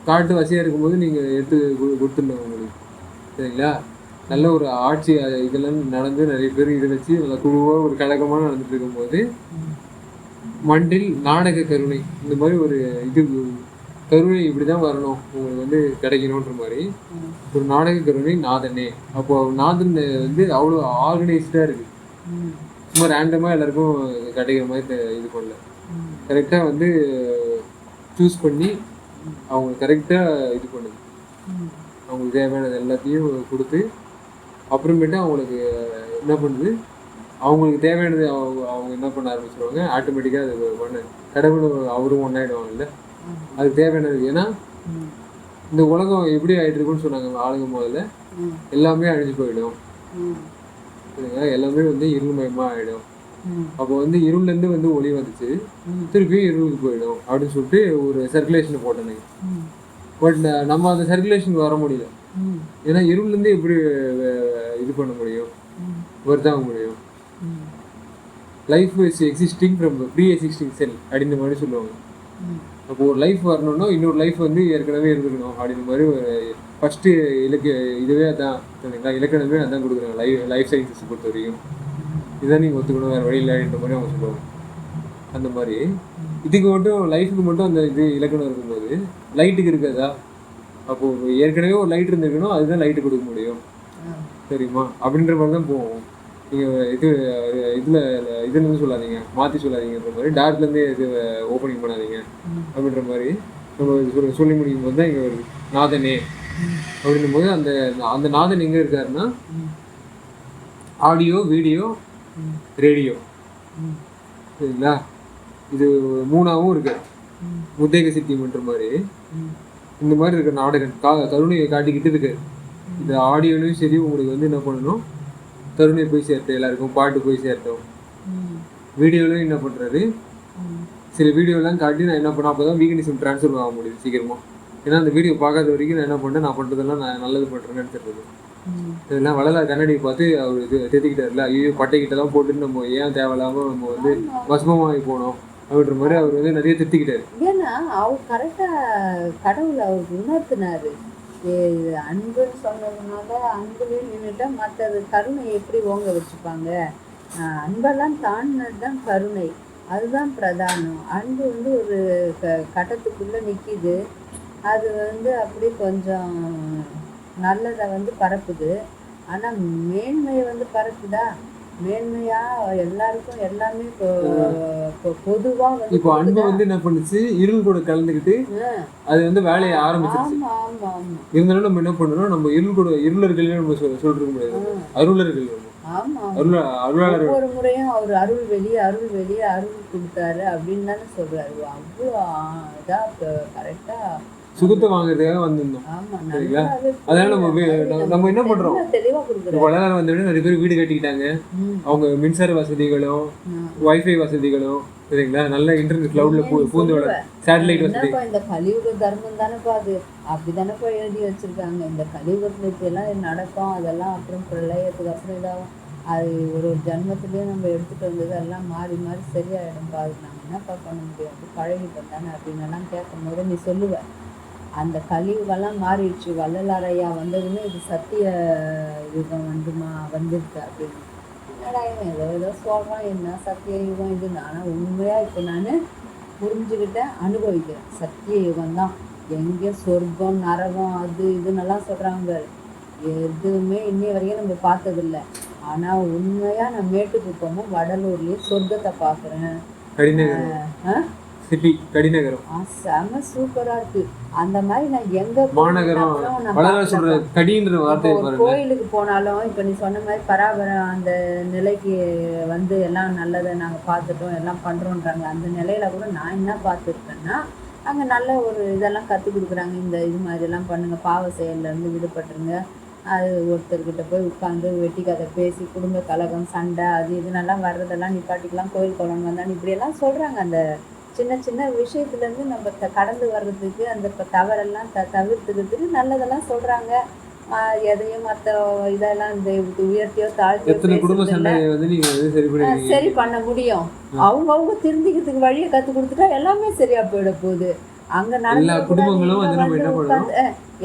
காட்டு வசதியாக இருக்கும்போது நீங்கள் எடுத்து கொடுத்துடணும் உங்களுக்கு சரிங்களா. நல்ல ஒரு ஆட்சி இதெல்லாம் நடந்து நிறைய பேர் இதை வச்சு நல்ல குழுவாக ஒரு கழகமாக நடந்துட்டு இருக்கும்போது மன்றில் நாடக கருணை, இந்த மாதிரி ஒரு இது கருணை இப்படி தான் வரணும் உங்களுக்கு வந்து கிடைக்கணுன்ற மாதிரி ஒரு நாடக கருணை நாதனே. அப்போ நாதன் வந்து அவ்வளோ ஆர்கனைஸ்டாக இருக்குது, சும்மா ரேண்டமாக எல்லாருக்கும் கிடைக்கிற மாதிரி இது பண்ணல, கரெக்டாக வந்து சூஸ் பண்ணி அவங்க கரெக்டாக இது பண்ணுது, அவங்களுக்கு தேவையானது எல்லாத்தையும் கொடுத்து அப்புறமேட்டு அவங்களுக்கு என்ன பண்ணுது, அவங்களுக்கு தேவையானது அவங்க என்ன பண்ண ஆரம்பிச்சிருவாங்க, ஆட்டோமேட்டிக்காக அது பண்ண கடவுள் அவரும் ஒன்றாயிடுவாங்கல்ல, அதுக்கு தேவையானது. ஏன்னா இந்த உலகம் எப்படி ஆகிட்டு இருக்குன்னு சொன்னாங்க ஆளுங்க, முதல்ல எல்லாமே அழிஞ்சு போயிடும் சரிங்களா, எல்லாமே வந்து இருள்மயமாக ஆகிடும். அப்போ வந்து இருள்லேருந்து வந்து ஒளி வந்துச்சு, திருப்பியும் இருளுக்கு போயிடும் அப்படின்னு சொல்லிட்டு ஒரு சர்க்குலேஷனை போட்டேன். பட் நம்ம அந்த சர்க்குலேஷனுக்கு வர முடியல, ஏன்னா இருள்லேருந்து எப்படி இது பண்ண முடியும், வருதாக முடியும். Life is existing from pre existing cell அப்படின்ற மாதிரி சொல்லுவாங்க. அப்போ ஒரு லைஃப் வரணும்னா இன்னொரு லைஃப் வந்து ஏற்கனவே இருந்துக்கணும் அப்படின்ற மாதிரி ஒரு ஃபஸ்ட்டு இதுவே அதான் சரிங்களா, இலக்கணமே அதான் கொடுக்குறாங்க லைஃப் சயின்சஸ் பொறுத்த வரைக்கும். இதுதான் நீங்கள் ஒத்துக்கணும், வேறு வழி இல்லைன்ற மாதிரி அவங்க சொல்லுவாங்க. அந்த மாதிரி இதுக்கு மட்டும் லைஃபுக்கு மட்டும் அந்த இது இலக்கணம் இருக்கும்போது லைட்டுக்கு இருக்காதா? அப்போது ஏற்கனவே ஒரு லைட் இருந்திருக்கணும், அதுதான் லைட்டு கொடுக்க முடியும் சரிம்மா அப்படின்ற மாதிரி தான் போவோம். நீங்கள் இதுலேருந்து சொல்லாதீங்க, மாற்றி சொல்லாதீங்கன்ற மாதிரி டார்க்லேருந்தே இது ஓப்பனிங் பண்ணாதீங்க அப்படின்ற மாதிரி நம்ம சொல்லி முடிக்கும் போது தான் இங்கே வருது நாதனே அப்படின்னும் போது அந்த அந்த நாதன் எங்கே இருக்காருன்னா ஆடியோ, வீடியோ, ரேடியோ, சரிங்களா? இது 3ஆவும் இருக்கு. முத்தேக சித்தி மன்ற மாதிரி இந்த மாதிரி இருக்க நாடகம் கருணையை காட்டிக்கிட்டு இருக்கு. இந்த ஆடியோலையும் சரி உங்களுக்கு வந்து என்ன பண்ணணும், கருணை போய் சேர்த்தோம், எல்லாருக்கும் பாட்டு போய் சேர்த்தோம். வீடியோலையும் என்ன பண்ணுறாரு, சில வீடியோலாம் காட்டி நான் என்ன பண்ணேன், அப்போ தான் வீகனிசம் ட்ரான்ஸ்ஃபர் ஆக முடியுது சீக்கிரமாக. ஏன்னா அந்த வீடியோ பார்க்காத வரைக்கும் நான் என்ன பண்ணேன், நான் பண்ணுறதெல்லாம் நான் நல்லது பண்ணுறேன்னு நினச்சிட்டு இதெல்லாம் வள்ளலார் கண்ணாடி பார்த்து அவர் இது தெரிஞ்சுக்கிட்டாருல, ஐயோ பட்டைக்கிட்டலாம் போட்டுட்டு நம்ம ஏன் தேவையில்லாமல் நம்ம வந்து பஸ்மமாகி போனோம் அப்படின்ற மாதிரி அவர் வந்து நிறைய திருத்திக்கிட்டாரு. ஏன்னா அவர் கரெக்டாக கடவுளை அவருக்கு உணர்த்தினாரு. அன்புன்னு சொன்னதுனால அன்புலேயும் நின்றுட்டா மற்றது கருணை எப்படி ஓங்க வச்சுப்பாங்க. அன்பெல்லாம் தாண்டினது தான் கருணை, அதுதான் பிரதானம். அன்பு வந்து ஒரு கட்டத்துக்குள்ளே நிற்கிது, அது வந்து அப்படி கொஞ்சம் நல்லதை வந்து பரப்புது. ஆனால் மேன்மையை வந்து பரப்புதா? மேன்மையாக எல்லாருக்கும் எல்லாமே பொதுவாக வந்து இப்போ அன்பு வந்து என்ன பண்ணுச்சு, இருள் கூட கலந்துக்கிட்டு அது வந்து வேலையை ஆரம்பிச்சிருச்சு. இருந்தாலும் நம்ம என்ன பண்ணணும், நம்ம இருள் கூட இருளர்களே நம்ம சொல்லிருக்க முடியாது, அருளர்கள். ஒவ்வொரு முறையும் அவர் அருள் வெளியே அருள் கொடுத்தாரு அப்படின்னு தானே சொல்றாரு. அவ்வளோ இதா கரெக்டா சுகத்தை வாங்குறதுக்காக வந்திருந்தோம். சரிங்களா? அதனால நம்ம என்ன பண்றோம், வளர வந்தோடனே நிறைய பேர் வீடு கட்டிக்கிட்டாங்க. அவங்க மின்சார வசதிகளும் வைஃபை வசதிகளும், சரிங்களா, நல்ல இன்டர்நெட் கிளவுட்ல பூந்து வளர சேட்டலைட் வசதி. இந்த கலியுக தர்மம் தானேப்பா அது, அப்படிதானப்பா எழுதி வச்சிருக்காங்க. இந்த கலியுகத்துல இப்பெல்லாம் நடக்கும், அதெல்லாம் அப்புறம் பிரளயத்துக்கு அப்புறம் இதாகும். அது ஒரு ஜன்மத்திலேயே நம்ம எடுத்துகிட்டு வந்தது எல்லாம் மாறி மாறி சரியாயிடும். அது நாங்கள் என்னப்பா பண்ண முடியாது, பழகிட்டோம் தானே அப்படின்னு எல்லாம் கேட்கும் போது நீ சொல்லுவேன், அந்த கலியுகெல்லாம் மாறிடுச்சு, வள்ளலாரையா வந்ததுன்னு இது சத்திய யுகம் வந்துருக்கு அப்படின்னு. என்னடா இவன் ஏதோ சொல்கிறான், என்ன சத்திய யுகம் இது? ஆனால் உண்மையாக இப்போ நான் புரிஞ்சுக்கிட்டேன், அனுபவிக்கிறேன். சத்திய யுகம் தான். எங்கேயோ சொர்க்கம் நரகம் அது இதுன்னெல்லாம் சொல்கிறாங்க, எதுவுமே இன்னைய வரைக்கும் நம்ம பார்த்ததில்லை. ஆனால் உண்மையாக நான் மேட்டுக்குப்பமும் வடலூர்லேயே சொர்க்கத்தை பார்க்குறேன். செம சூப்பரா இருக்கு. அந்த மாதிரி நான் எங்க கோயிலுக்கு போனாலும் இப்ப நீ சொன்ன மாதிரி பராபரம் அந்த நிலைக்கு வந்து எல்லாம் நல்லதை நாங்க பார்த்துட்டோம், எல்லாம் பண்றோன்றாங்க. அந்த நிலையில கூட நான் என்ன பார்த்துருக்கேன்னா, அங்க நல்ல ஒரு இதெல்லாம் கற்றுக் கொடுக்குறாங்க. இந்த இது மாதிரி எல்லாம் பண்ணுங்க, பாவ செயல்ல இருந்து விடுபட்டுருங்க. அது ஒருத்தர்கிட்ட போய் உட்காந்து வெட்டி கதை பேசி குடும்ப கலகம் சண்டை அது இதுனெல்லாம் வர்றதெல்லாம் நிப்பாட்டிக்கலாம், கோயில் குளம் வந்தாலும் இப்படியெல்லாம் சொல்றாங்க. அந்த சின்ன சின்ன விஷயத்துலேருந்து நம்ம கடந்து வர்றதுக்கு அந்த தவறெல்லாம் தவிர்த்துக்கிறதுக்கு நல்லதெல்லாம் சொல்கிறாங்க. எதையும் மற்ற இதெல்லாம் இந்த உயர்த்தியோ தாழ்த்தியோ சரி பண்ண முடியும். அவங்க திருந்திக்கிறதுக்கு வழியை கற்றுக் கொடுத்துட்டா எல்லாமே சரியா போயிட போகுது. அங்கே நடந்த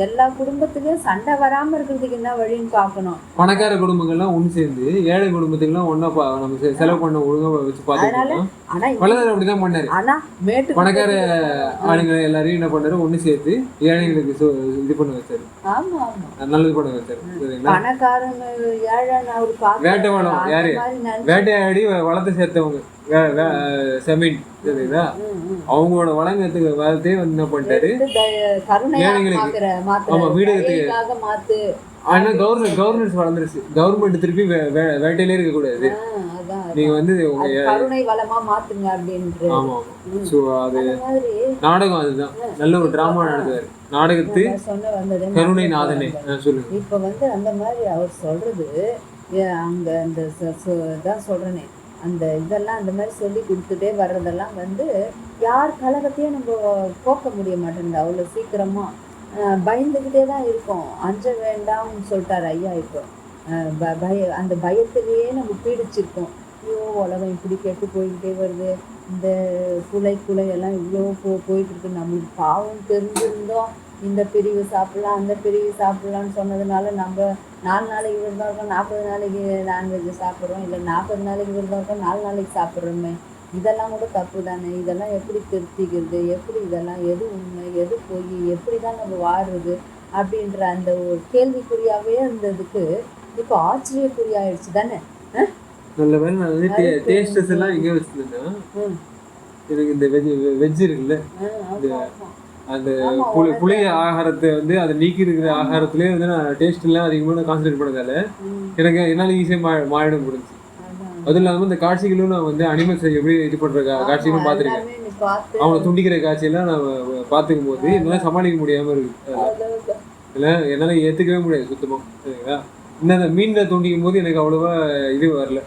எல்லா குடும்பத்துக்கும் சண்டை வராம இருக்கிறதுக்கு என்ன வழின்னு பார்க்கணும். பணக்கார குடும்பங்கள்லாம் ஒன்று சேர்ந்து ஏழை குடும்பத்துக்குலாம் ஒன்னா நம்ம செலவு பண்ண ஒழுங்கா வச்சு பார்த்தோம். அப்படிதான் பண்ணாரு. ஆனா பணக்கார ஆளுங்க எல்லாரையும் என்ன பண்ணாரு, ஒண்ணு சேர்த்து ஏழைகளுக்கு இது பண்ண வச்சாரு. ஆமா ஆமா, நல்லது பண்ண வச்சாரு. பணக்காரங்க ஏழை வேட்டைவாடம் யாரு வேட்டையாடி வளத்தை சேர்த்தவங்க செமீன், சரிங்களா, அவங்களோட வளங்கத்துக்கு வளர்த்தே வந்து என்ன பண்ணிட்டாரு ஏழைகளுக்கு. ஆமா, வீடுகளுக்கு. ஆனா கவர்னன்ஸ் வளர்ந்துருச்சு. கவர்மெண்ட் திருப்பி வேட்டையிலே இருக்க கூடாது, நீங்க வந்து ஆமா. சோ அது நாடகம், அதுதான் நல்ல ஒரு டிராமா நடத்துவாரு. நாடகத்து கருணை நாதனே சொல்லுங்க. இப்ப வந்து அந்த மாதிரி அவர் சொல்றது அங்க அந்த இதான் சொல்றேனே, அந்த இதெல்லாம் அந்த மாதிரி சொல்லி கொடுத்துட்டே வர்றதெல்லாம் வந்து யார் கலகத்தையும் நம்ம போக்க முடிய மாட்டேங்குது அவ்வளோ சீக்கிரமா. பயந்துக்கிட்டே தான் இருக்கும். அஞ்ச வேண்டாம்னு சொல்லிட்டார் ஐயா. இப்போ அந்த பயத்திலேயே நம்ம பீடிச்சிருக்கோம். ஐயோ உலகம் இப்படி கெட்டு போய்கிட்டே வருது, இந்த குலை எல்லாம் இவ்வளோ போயிட்டு இருக்கு. நம்மளுக்கு பாவம் தெரிஞ்சிருந்தோம் இந்த பிரிவு சாப்பிட்லாம் அந்த பிரிவு சாப்பிட்லான்னு சொன்னதுனால நம்ம 4 நாளைக்கு விரதம் இருக்கோம், 40 நாளைக்கு நான்வெஜ் சாப்பிட்றோம், இல்லை 40 நாளைக்கு விரதம் இருக்கோம், 4 நாளைக்கு சாப்பிட்றோமே. இதெல்லாம் கூட தப்பு தானே. இதெல்லாம் எப்படி திருத்திக்கிறது, எப்படி இதெல்லாம் எது உண்மை எது போய் எப்படி தான் நம்ம வாடுறது அப்படின்ற அந்த ஒரு கேள்விக்குறியாகவே இருந்ததுக்கு இப்போ ஆச்சரியக்குறியாயிடுச்சு தானே. நல்ல வேலை நான் வந்து டேஸ்டஸ் எல்லாம் எங்கே வச்சுருந்தேன்னா, எனக்கு இந்த வெஜ் இருக்குல்ல, இந்த அந்த ஆமா புளிய ஆகாரத்தை வந்து அதை நீக்கி இருக்கிற ஆகாரத்திலே வந்து நான் டேஸ்ட் எல்லாம் அதிகமாக கான்சன்ட்ரேட் பண்ணதால எனக்கு என்னால் ஈஸியாக மாறிட முடிஞ்சு. அதுவும் இல்லாமல் இந்த காட்சிகளும் நான் வந்து அனிமல்ஸை எப்படி இது பண்ணுற காட்சிகளும் பார்த்துருக்கேன். எல்லாமே நீ பார்த்து அவனை துண்டிக்கிற காட்சியெல்லாம் நான் பார்த்துக்கும் போது என்னால் சமாளிக்க முடியாமல் இருக்கு. இல்லை என்னால் ஏற்றுக்கவே முடியாது சுத்தமாக. சரிங்களா? இன்னும் அந்த மீனில் துண்டிக்கும் போது எனக்கு அவ்வளோவா இது வரல.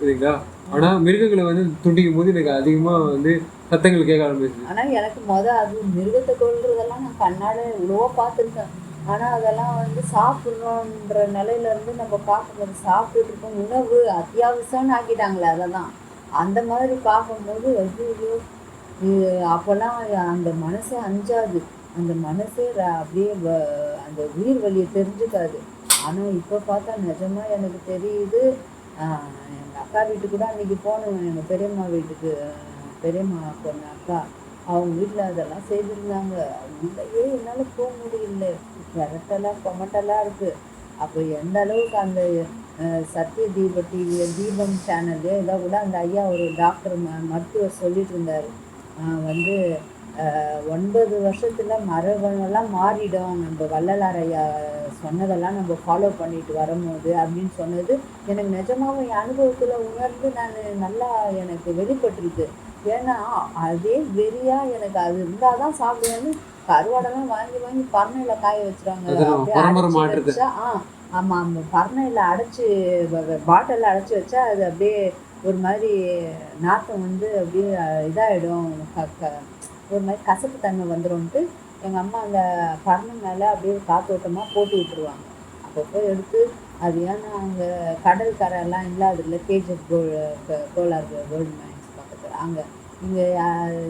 சரிங்களா? ஆனால் மிருகங்களை வந்து துண்டிக்கும் போது எனக்கு அதிகமாக வந்து சத்தங்கள் கேட்க ஆரம்பிச்சு. ஆனால் எனக்கு அது மிருகத்தை கொள்றதெல்லாம் நான் கண்ணாட இவ்வளோ பார்த்துருக்கேன். ஆனால் அதெல்லாம் வந்து சாப்பிட்றோன்ற நிலையிலேருந்து நம்ம பார்க்கும்போது சாப்பிட்டுட்டு இருக்கோம், உணவு அத்தியாவசியம்னு ஆக்கிட்டாங்களே அதெல்லாம். அந்த மாதிரி பார்க்கும்போது ஐயோ அப்போல்லாம் அந்த மனசே அஞ்சாது, அந்த மனசே அப்படியே அந்த உயிர் வலியை தெரிஞ்சுக்காது. ஆனால் இப்போ பார்த்தா நிஜமாக எனக்கு தெரியுது. எங்கள் அக்கா வீட்டுக்கு கூட அன்றைக்கி போனோம், எங்கள் பெரியம்மா வீட்டுக்கு, பெரியம்மா பொண்ணு அக்கா அவங்க வீட்டில் அதெல்லாம் செய்திருந்தாங்க. இல்லையே என்னால் போக முடியல, விரட்டெல்லாம் கொமட்டெல்லாம் இருக்குது. அப்போ எந்த அளவுக்கு அந்த சத்திய தீப டிவி தீபம் சேனல்லே ஏதோ கூட அந்த ஐயா ஒரு டாக்டர் மருத்துவர் சொல்லிட்டு இருந்தார், வந்து 9 வருஷத்துல மரபணுலாம் மாறிடும், நம்ம வள்ளலார் ஐயா சொன்னதெல்லாம் நம்ம ஃபாலோ பண்ணிட்டு வரும்போது அப்படின்னு சொன்னது எனக்கு நிஜமாவும் என் அனுபவத்தில் உணர்ந்து நான் நல்லா எனக்கு வெளிப்பட்டிருக்கு. ஏன்னா அதே வெறியாக எனக்கு அது இருந்தால் தான் சாப்பிடுவேன்னு கருவாடெல்லாம் வாங்கி வாங்கி பர்னையில் காய வச்சுருவாங்க. ஆமாம், அந்த பர்னையில் அடைச்சி பாட்டிலில் அடைச்சி வச்சா அது அப்படியே ஒரு மாதிரி நாற்றம் வந்து அப்படியே இதாகிடும், ஒரு மாதிரி கசப்பு தன்மை வந்துடும்ட்டு எங்கள் அம்மா அந்த பர்னை மேலே அப்படியே காத்தோட்டமாக போட்டு விட்டுருவாங்க. அப்பப்போ எடுத்து அது ஏன்னா அங்கே கடல் கரையெல்லாம் இல்லாதில்ல, கேஜிஎஃப் கோலார் கோல்டு மைன்ஸ் பக்கத்தில் அங்கே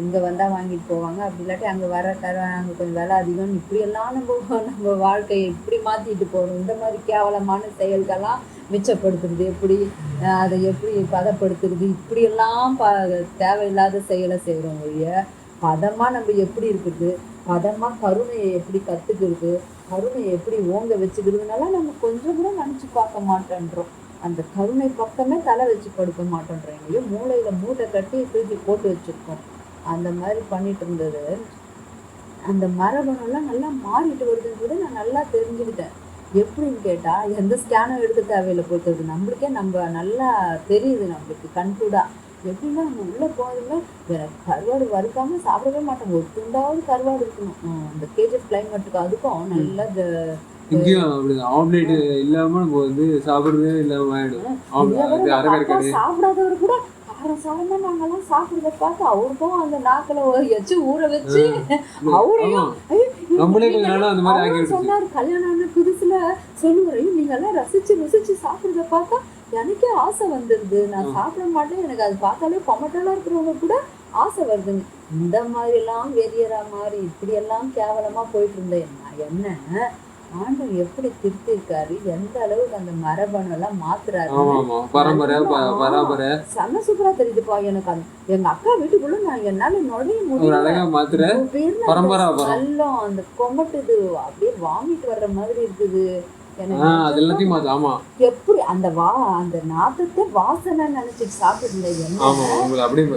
இங்கே வந்தால் வாங்கிட்டு போவாங்க. அப்படி இல்லாட்டி அங்கே வர அங்கே கொஞ்சம் விலை அதிகம். இப்படியெல்லாம் நம்ம வாழ்க்கையை இப்படி மாற்றிட்டு போகணும். இந்த மாதிரி கேவலமான செயல்கள்லாம் மிச்சப்படுத்துறது எப்படி, அதை எப்படி பதப்படுத்துறது, இப்படியெல்லாம் தேவையில்லாத செயலை செய்கிறோம் ஒழிய பதமாக நம்ம எப்படி இருக்குது, பதமாக கருணையை எப்படி கற்றுக்கிறது, கருணையை எப்படி ஓங்க வச்சுக்கிறதுனால நம்ம கொஞ்சம் கூட நினச்சி பார்க்க மாட்டேன்றோம். அந்த கருணை பக்கமே தலை வச்சு படுக்க மாட்டேன்றோம். எங்கேயோ மூளையில் மூட்டை கட்டி தூக்கி போட்டு வச்சுருக்கோம். அந்த மாதிரி பண்ணிட்டு இருந்தது. அந்த மரபணுலாம் நல்லா மாறிட்டு வருதுன்றது நான் நல்லா தெரிஞ்சுக்கிட்டேன். எப்படின்னு கேட்டால் எந்த ஸ்கேனும் எடுக்க தேவையில்லை பொறுத்தது, நம்மளுக்கே நம்ம நல்லா தெரியுது, நம்மளுக்கு கண்கூடாக. எப்படின்னா நம்ம உள்ளே போகிறதுமே கருவாடு வறுக்காமல் சாப்பிடவே மாட்டோம், ஒரு துண்டாவது கருவாடு இருக்கணும். அந்த கேஜிஎஃப் கிளைமேட்டுக்கு அதுக்கும் நல்லா இங்கேயும் அப்படி ஆம்லேட் இல்லாமல் நம்ம வந்து சாப்பிட்றதே இல்லாமல் ஆகிடும். சாப்பிடாதவர் கூட காரசாரமா நாங்கெல்லாம் சாப்பிடுறத பார்த்து அவருக்கும் அந்த நாக்கில் வச்சு ஊற வச்சு அவரையும் சொன்னார். கல்யாணம் ஆன புதுசுல சொல்லுவார், நீங்கெல்லாம் ருசிச்சு சாப்பிடுறத பார்த்தா எனக்கே ஆசை வந்துடுது, நான் சாப்பிட மாட்டேன், எனக்கு அது பார்த்தாலே கொமட்டெல்லாம் இருக்கிறவங்க கூட ஆசை வருதுங்க. இந்த மாதிரிலாம் வெறியரா மாதிரி இப்படியெல்லாம் கேவலமா போயிட்டு இருந்தேன். என்ன ஆண்டவர் எப்படி திருத்திருக்காரு, எந்த அளவுக்கு அந்த மரபணுலாம் மாத்துறாரு, செம்ம சூப்பரா தெரியுதுப்பா. எனக்கு எங்க அக்கா வீட்டுக்குள்ள நான் என்னால நுழைய முடியல, அந்த கொமட்டுது, அப்படியே வாமிட்டு வர்ற மாதிரி இருக்குது. எப்படி அந்த அந்த நாத்தத்தை வாசனை நினைச்சிட்டு சாப்பிட்டு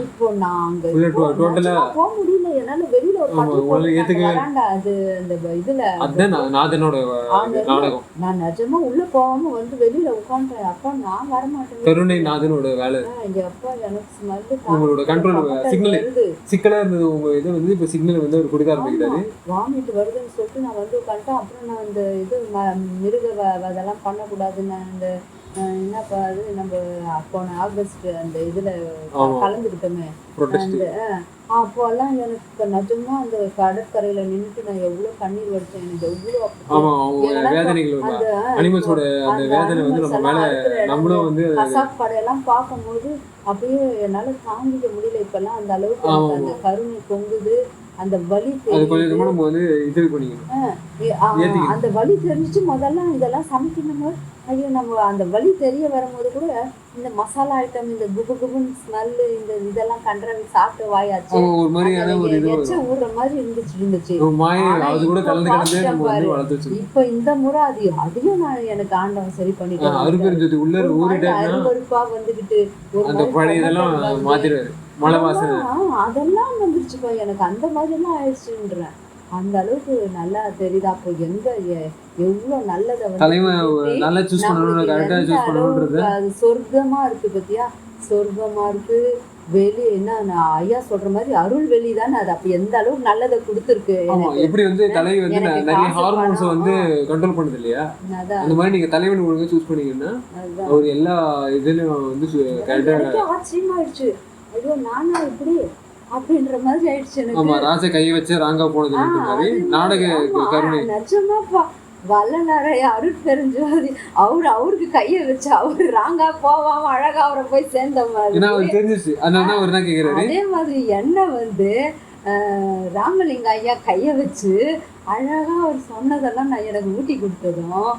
இப்போ நாங்க போக முடியல, என்னால வெளியில அது அந்த இதுல நான் நிஜமா உள்ள போகாம வந்து வெளியில உட்காந்துட்டேன். அப்பா நான் வரமாட்டேன், கருணை நாதனோட வேலை. அப்பா எனக்கு ஸ்மெல் உங்களோட கண்ட்ரோல் சிக்னல் சிக்கலா இருந்தது, உங்க இது வந்து இப்ப சிக்னல் வந்து அவர் கொடுக்க ஆரம்பிக்கிறாரு, வாமிட் வருதுன்னு சொல்லிட்டு நான் வந்து உட்காந்துட்டேன். அப்புறம் நான் அந்த இது மிருக அதெல்லாம் பண்ணக்கூடாதுன்னு அந்த என்னப்பா அது நம்ம போன ஆகஸ்ட் அந்த இதுல கலந்துக்கிட்டோமே, அந்த அப்போல்லாம் எனக்கு நிஜமா அந்த கடற்கரையில நின்றுட்டு நான் எவ்வளவு கண்ணீர் வடிச்சேன். எனக்கு எவ்வளவு கசாப் படையெல்லாம் பார்க்கும்போது அப்படியே என்னால தாங்கிக்க முடியல. இப்பெல்லாம் அந்த அளவுக்கு அந்த கருணை பொங்குது, அந்த வலி அந்த வலி தெரிஞ்சிச்சு. முதல்ல இதெல்லாம் சமைக்கணும், ஐயோ நம்ம அந்த வலி தெரிய வரும்போது கூட இந்த மசாலா ஐட்டம், இந்த குபு குபுன்னு ஸ்மெல்லு, இந்த இதெல்லாம் கண்டறவி சாப்பிட்டு வாயாச்சு ஊடுற மாதிரி இருந்துச்சு. இப்ப இந்த முறை அதையும் நான் எனக்கு ஆண்டவன் சரி பண்ணிட்டேன். அருவருப்பா வந்துகிட்டு மலை வாசனை அதெல்லாம் வந்துருச்சுப்பா. எனக்கு அந்த மாதிரிலாம் ஆயிடுச்சுன்றேன். அந்த அளவுக்கு நல்லா தெரியுதா அப்போ எவ்வளவு நல்லதை தலைவன் நல்லா சூஸ் பண்ணணும், கரெக்டா சூஸ் பண்ணணும்ன்றது அது சொர்க்கமா இருக்கு பத்தியா. சொர்க்கமா இருக்கு. வெளி என்ன ஐயா சொல்ற மாதிரி அருள் வெளி தானே அது. அப்ப எந்த அளவுக்கு நல்லதை கொடுத்துருக்கு. எப்படி வந்து தலை வந்து நிறைய ஹார்மோன்ஸ் வந்து கண்ட்ரோல் பண்ணுது இல்லையா, அந்த மாதிரி நீங்க தலைவன் ஒழுங்கா சூஸ் பண்ணீங்கன்னா அவர் எல்லா இதுலயும் வந்து கரெக்டா. ஆச்சரியமா ஆயிடுச்சு. ஐயோ நானா இப்படி அப்படின்ற மாதிரி ஆயிடுச்சு எனக்கு. ஆமா, ராஜ கையை வச்சு ராங்கா போனது மாதிரி நாடக கருணை. நிஜமாப்பா. வல்லநரைய அருட்பெருஞ்சோதி அவருக்கு கையை வச்சு அவரு ராங்கா போவாம அழகா அவரை போய் சேர்ந்த மாதிரி தெரிஞ்சிச்சு. அதனால அவர் என்ன கேக்குறாரு, அதே மாதிரி என்ன வந்து ராமலிங்க ஐயா கைய வச்சு அழகா அவர் சொன்னதெல்லாம் நான் எனக்கு ஊட்டி கொடுத்ததும்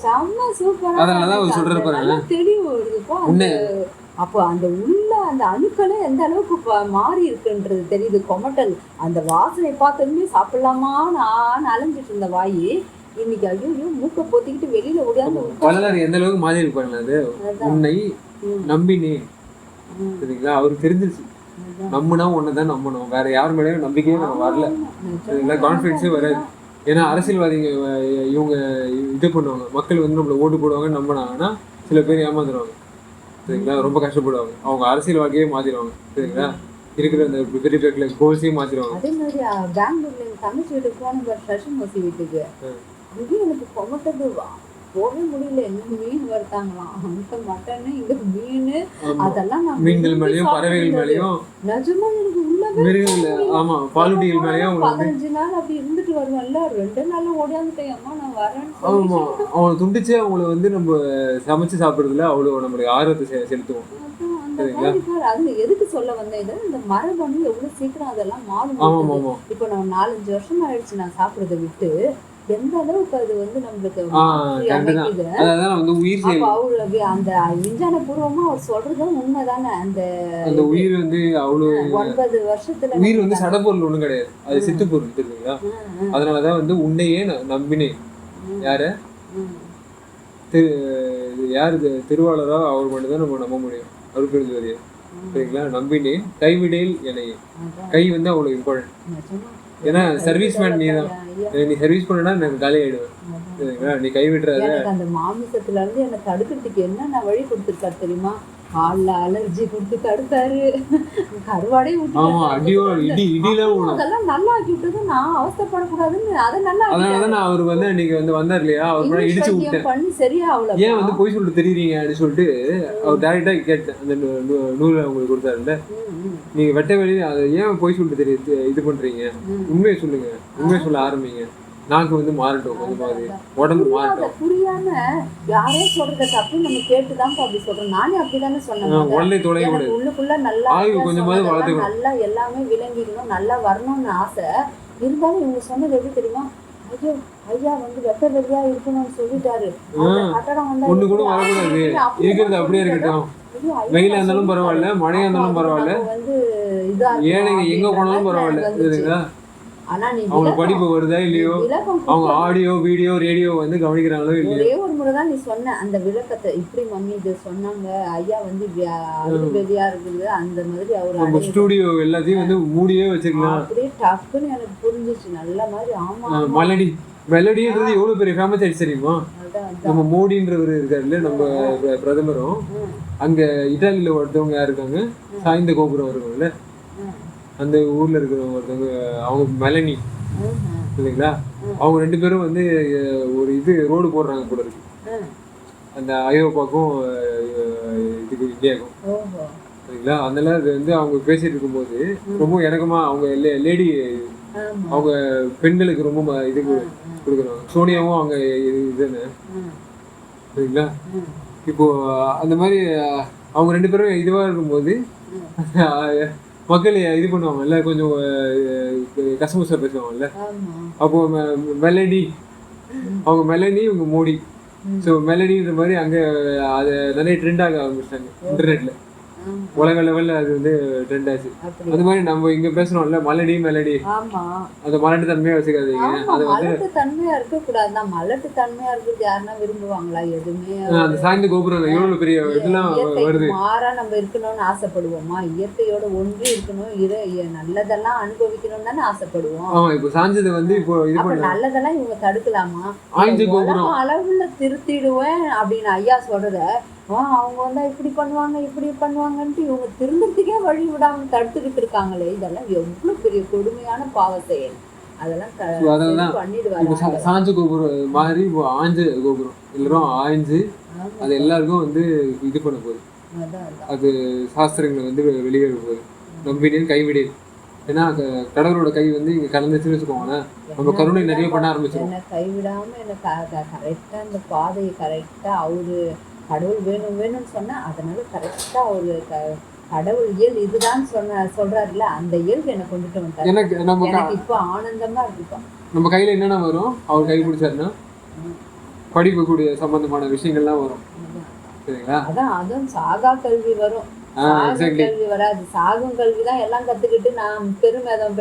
செம்ம சூப்பரா தெளிவு வருதுப்பா. அப்போ அந்த உள்ள அந்த அணுக்களே எந்த அளவுக்கு மாறி இருக்குன்றது தெரியுது. கொமட்டல் அந்த வாசனை பார்த்ததுமே சாப்பிடலாமா நான் அலைஞ்சிட்டு இருந்த வாயி இன்னைக்கு ஐயோ மூக்க போத்திக்கிட்டு வெளியில ஓடியாந்து எந்த அளவுக்கு மாறி இருப்பாங்க. அது உன்னை நம்பினேன் சரிங்களா, அவருக்கு தெரிஞ்சிருச்சு. நம்பினா ஒண்ணுதான் நம்பணும், வேற யார் மேலேயும் நம்பிக்கையே நம்ம வரல சரிங்களா, கான்ஃபிடன்ஸே வராது. ஏன்னா அரசியல்வாதிங்க இவங்க இது பண்ணுவாங்க, மக்கள் வந்து நம்மள ஓட்டு போடுவாங்க நம்பினாங்கன்னா சில பேர் ஏமாந்துருவாங்க சரிங்களா, ரொம்ப கஷ்டப்படுவாங்க. அவங்க அரசியல் வாழ்க்கையே மாத்திடுவாங்க சரிங்களா, இருக்கிற அந்த பெரிய பெரிய கோல்ஸையும் மாத்திடுவாங்க. அதே மாதிரி பெங்களூர்ல எங்க தங்கச்சி வீட்டுக்கு போன சசிமோசி வீட்டுக்கு இது எனக்கு கொமட்டது போகவே முடியல. என்ன மீன் வறுத்தாங்களாம், அங்க மட்டன் இங்க மீன், அதெல்லாம் மீன்கள் மேலயும் பறவைகள் மேலயும் நிஜமா எனக்கு உள்ளவே. ஆமா, பாலூட்டிகள் மேலயும் 15 நாள் அப்படி இருந்துட்டு வருவான்ல, 2 நாள்ல ஓடியாந்துட்டேன் அம்மா நான் வரேன். ஆமா, அவங்களை துண்டிச்சு அவங்கள வந்து நம்ம சமைச்சு சாப்பிடுறதுல அவ்வளவு நம்மளுடைய ஆர்வத்தை செலுத்துவோம். அது எதுக்கு சொல்ல வந்தேன், இந்த மரபணு எவ்வளவு சீக்கிரம் அதெல்லாம் மாறும். இப்ப நான் 4-5 வருஷம் ஆயிடுச்சு நான் சாப்பிடுறதை விட்டு. எந்த அளவுக்கு அது வந்து நம்மளுக்கு அந்த விஞ்ஞான பூர்வமா அவர் சொல்றதும் உண்மைதானே. அந்த உயிர் வந்து அவ்வளவு 9 வருஷத்துல உயிர் வந்து சடப்பொருள் ஒண்ணும் கிடையாது, அது சித்து பொருள் தெரியுங்களா. அதனாலதான் வந்து உன்னையே நம்பினேன். யாரு திருவாளரா அவர் மட்டும்தான் நம்ம நம்ப முடியும், அருட்பெருஞ்சோதியை சரிங்களா. நம்பினேன் கைவிடேல் என்னையே. கை வந்து அவ்வளவு இம்பார்ட்டன்ட். ஏன்னா சர்வீஸ் மேன் நீ தான், நீ சர்வீஸ் பண்ணா எனக்கு காலி ஆயிடுவேன் சரிங்களா, நீ கைவிட்டுறாத. அந்த மாமிசத்துல இருந்து எனக்கு தடுக்கிறதுக்கு என்னென்ன வழி கொடுத்துருக்காரு தெரியுமா. கால்ல அலர்ஜி கொடுத்து தடுத்தாரு, கருவாடே அதெல்லாம் நல்லா ஆக்கி விட்டது. நான் அவசரப்படக்கூடாதுன்னு அதை நல்லா அவர் வந்து அன்னைக்கு வந்து வந்தார் இல்லையா, அவர் இடிச்சு விட்டேன் பண்ணி சரியா அவ்வளவு. ஏன் வந்து போய் சொல்லிட்டு தெரியுறீங்க அப்படின்னு சொல்லிட்டு அவர் டைரக்டா கேட்டேன். அந்த நூலை உங்களுக்கு கொடுத்தாருல்ல, நீங்க வெட்ட வெளியே அதை ஏன் போய் சொல்லிட்டு தெரியுது இது பண்றீங்க, உண்மையை சொல்லுங்க, உண்மையை சொல்ல ஆரம்பிங்க, நாக்கு வந்து மாறட்டும், கொஞ்சமாவது உடம்பு மாறட்டும். புரியாம யாரே சொல்றத தப்பு நம்ம கேட்டுதான் அப்படி சொல்றோம். நானே அப்படிதானே சொன்னேன். உள்ளுக்குள்ள நல்லா கொஞ்சமாவது வளர்த்துக்கணும், நல்லா எல்லாமே விளங்கிக்கணும், நல்லா வரணும்னு ஆசை இருந்தாலும் இவங்க சொன்னது எப்படி தெரியுமா, ஐயோ ஐயா வந்து வெட்ட வெளியா இருக்கணும்னு சொல்லிட்டாரு, கட்டடம் வந்து ஒண்ணு கூட வரக்கூடாது, இருக்கிறது அப்படியே இருக்கட்டும், வெயிலா இருந்தாலும் பரவாயில்ல, மழையா இருந்தாலும் பரவாயில்ல, வந்து இதா ஏழைங்க எங்க போனாலும் பரவாயில்ல. அவங்க படிப்பு வருதா இல்லையோ, அவங்க ஆடியோ வீடியோ ரேடியோ வந்து கவனிக்கிறாங்களோ இல்லையோ. ஒரே ஒரு முறை தான் நீ சொன்ன அந்த விளக்கத்தை, இப்படி மம்மி இது சொன்னாங்க ஐயா வந்து வெளியா இருக்குது அந்த மாதிரி அவர் ஸ்டுடியோ எல்லாத்தையும் வந்து மூடியே வச்சுக்கலாம். அப்படியே டக்குன்னு எனக்கு புரிஞ்சிச்சு நல்ல மாதிரி. ஆமா, மெலடின்றது எவ்வளவு பெரிய ஃபேமஸ் ஆயிடுச்சு தெரியுமா. நம்ம மோடின்றவர் இருக்காருல்ல நம்ம பிரதமரும், அங்க இட்டாலியில ஒருத்தவங்க யார் இருக்காங்க, சாய்ந்த கோபுரம் இருக்காங்கல்ல, அந்த ஊர்ல இருக்கிறவங்க ஒருத்தவங்க, அவங்க மெலனி இல்லைங்களா, அவங்க 2 பேரும் வந்து ஒரு இது ரோடு போடுறாங்க போல இருக்கு, அந்த ஐரோப்பாக்கும் இதுக்கு இந்தியாவுக்கும் சரிங்களா. அதனால அது வந்து அவங்க பேசிட்டு இருக்கும்போது ரொம்ப இணக்கமா அவங்க லேடி அவங்க பெண்களுக்கு ரொம்ப இது கொடுக்குறாங்க. சோனியாவும் அவங்க இதுன்னு சரிங்களா. இப்போ அந்த மாதிரி அவங்க 2 பேரும் இதுவா இருக்கும்போது மக்கள் இது பண்ணுவாங்கல்ல, கொஞ்சம் கசமுசா பேசுவாங்கல்ல. அப்போ மெலடி அவங்க மெலனி இவங்க மோடி. ஸோ மெலடின்ற மாதிரி அங்கே அதை நிறைய ட்ரெண்ட் ஆக ஆரம்பிச்சிட்டாங்க இன்டர்நெட்ல. உலக லெவல்ல அது வந்து ட்ரெண்ட் ஆச்சு. அப்படி அது மாதிரி நம்ம இங்க பேசுறோம்ல மலடி மெலடி, ஆமா அந்த மலட்டு தன்மையா வச்சுக்காதீங்க. ஆமா அது வந்து மலட்டு தன்மையா இருக்கக்கூடாதுதான். மலட்டு தன்மையா இருக்கிறது யாருன்னா விரும்புவாங்களா? எதுவுமே அந்த சாய்ந்த கோபுரம் எவ்வளவு பெரிய இதெல்லாம் இயற்கைக்கு வருது. மாறா நம்ம இருக்கணும்னு ஆசைப்படுவோமா? இயற்கையோட ஒன்றி இருக்கணும், நல்லதெல்லாம் அனுபவிக்கணும்னு தானே ஆசைப்படுவோம். ஆமா, இப்போ சாஞ்சது வந்து இப்போ இது அப்ப பண்ண நல்லதெல்லாம் இவங்க தடுக்கலாமா? ஆய்ஞ்சு கோபுரம் உலகம் அளவுல திருத்திடுவேன் அப்படின்னு ஐயா சொல்றத அவங்க வந்தா இப்படி பண்ணுவாங்க இப்படி பண்ணுவாங்கன்ட்டு இவங்க திருந்தத்துக்கே வழி விடாம தடுத்துக்கிட்டு இருக்காங்களே. இதெல்லாம் எவ்வளவு பெரிய கொடுமையான பாவ செயல். அதெல்லாம் அதெல்லாம் இப்போ பண்ணிடுவாங்க. சாஞ்ச கோபுரம் மாதிரி இப்போ ஆஞ்ச கோபுரம் எல்லாரும் ஆய்ஞ்சு அது எல்லாருக்கும் வந்து இது பண்ண போகுது. அது சாஸ்திரங்களை வந்து வெளியேற போகுது. நம்பினேன் கைவிடேன். ஏன்னா கடவுளோட கை வந்து இங்க கலந்துச்சுன்னு வச்சுக்கோங்களேன், நம்ம கருணை நிறைய பண்ண ஆரம்பிச்சிடும். என்ன கைவிடாம எனக்கு கரெக்டா அந்த பாதையை கரெக்டா அவரு கடவுள் வேணும் வேணும்னு சொன்னா அதனால கரெக்டா அவரு கடவுள் இயல் இதுதான் சொல்றாருல்ல, அந்த இயல்பு எனக்கு கொண்டுட்டு வந்துட்டாரு. எனக்கு இப்ப ஆனந்தமா இருக்குப்பா. நம்ம கையில என்னென்ன வரும்? அவர் கை பிடிச்சாருன்னா படிக்கக்கூடிய சம்பந்தமான விஷயங்கள்லாம் வரும். சரிங்களா? அதுவும் சாகா கல்வி வரும். கல்வி வராது, சாகும் கல்விதான் எல்லாம் கத்துக்கிட்டு நான் பெருமிதம்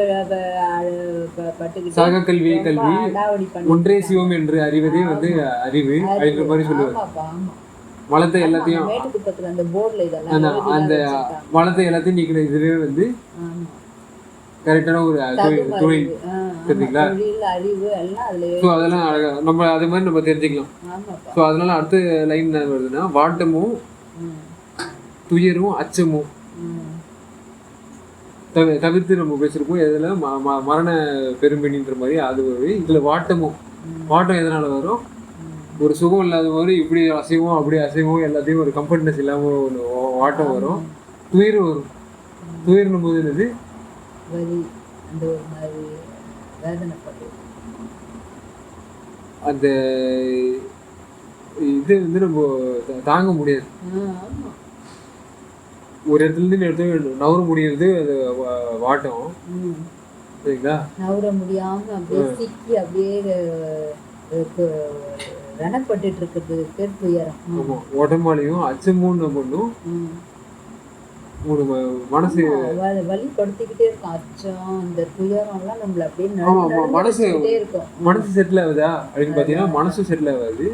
பட்டுக்கிட்டு சாக கல்வி கல்வி ஒன்றே சிவம் என்று அறிவதே வந்து அறிவு அப்படின்ற மாதிரி சொல்லுவாரு. வளத்தை எல்லாத்தையும் அந்த போர்ட்ல இதெல்லாம் அந்த வளத்தை எல்லாத்தையும் நீக்கிற இதுவே வந்து கரெக்டான ஒரு தொழில். சரிங்களா? அறிவு எல்லாம் அதுல. ஸோ அதெல்லாம் நம்ம அது மாதிரி நம்ம தெரிஞ்சுக்கலாம். ஸோ அதனால அடுத்த லைன் என்ன வருதுன்னா, வாட்டமும் துயரும் அச்சமும் தவிர்த்து நம்ம பேசிருப்போம். எதுல மரண பெரும்பிணின்ற மாதிரி அது வரும். இதுல வாட்டம் எதனால வரும்? ஒரு சுகம் இல்லாத மாதிரி இப்படி அசைவோம் அப்படி அசைவோம் எல்லாத்தையும் ஒரு கம்ஃபர்ட்னஸ் இல்லாம ஒரு வாட்டம் வரும். துயர் வரும். துயர்னும் போது என்னது? அந்த இது வந்து நம்ம தாங்க முடியாது. ஒரு இடத்துல இருந்து இடத்துல நவர முடியுது அது வாட்டம். சரிங்களா? நவர முடியாம அப்படியே சிக்கி அப்படியே ரணப்பட்டு இருக்கிறது பேர் துயரம். ஆமா, உடம்பாலையும் அச்சமும் பண்ணும். ஒரு மனசு வழிபடுத்திக்கிட்டே இருக்கும். அச்சம் இந்த துயரம் எல்லாம் நம்மள அப்படியே மனசு செட்டில் ஆகுதா அப்படின்னு பாத்தீங்கன்னா மனசு செட்டில் ஆகாது,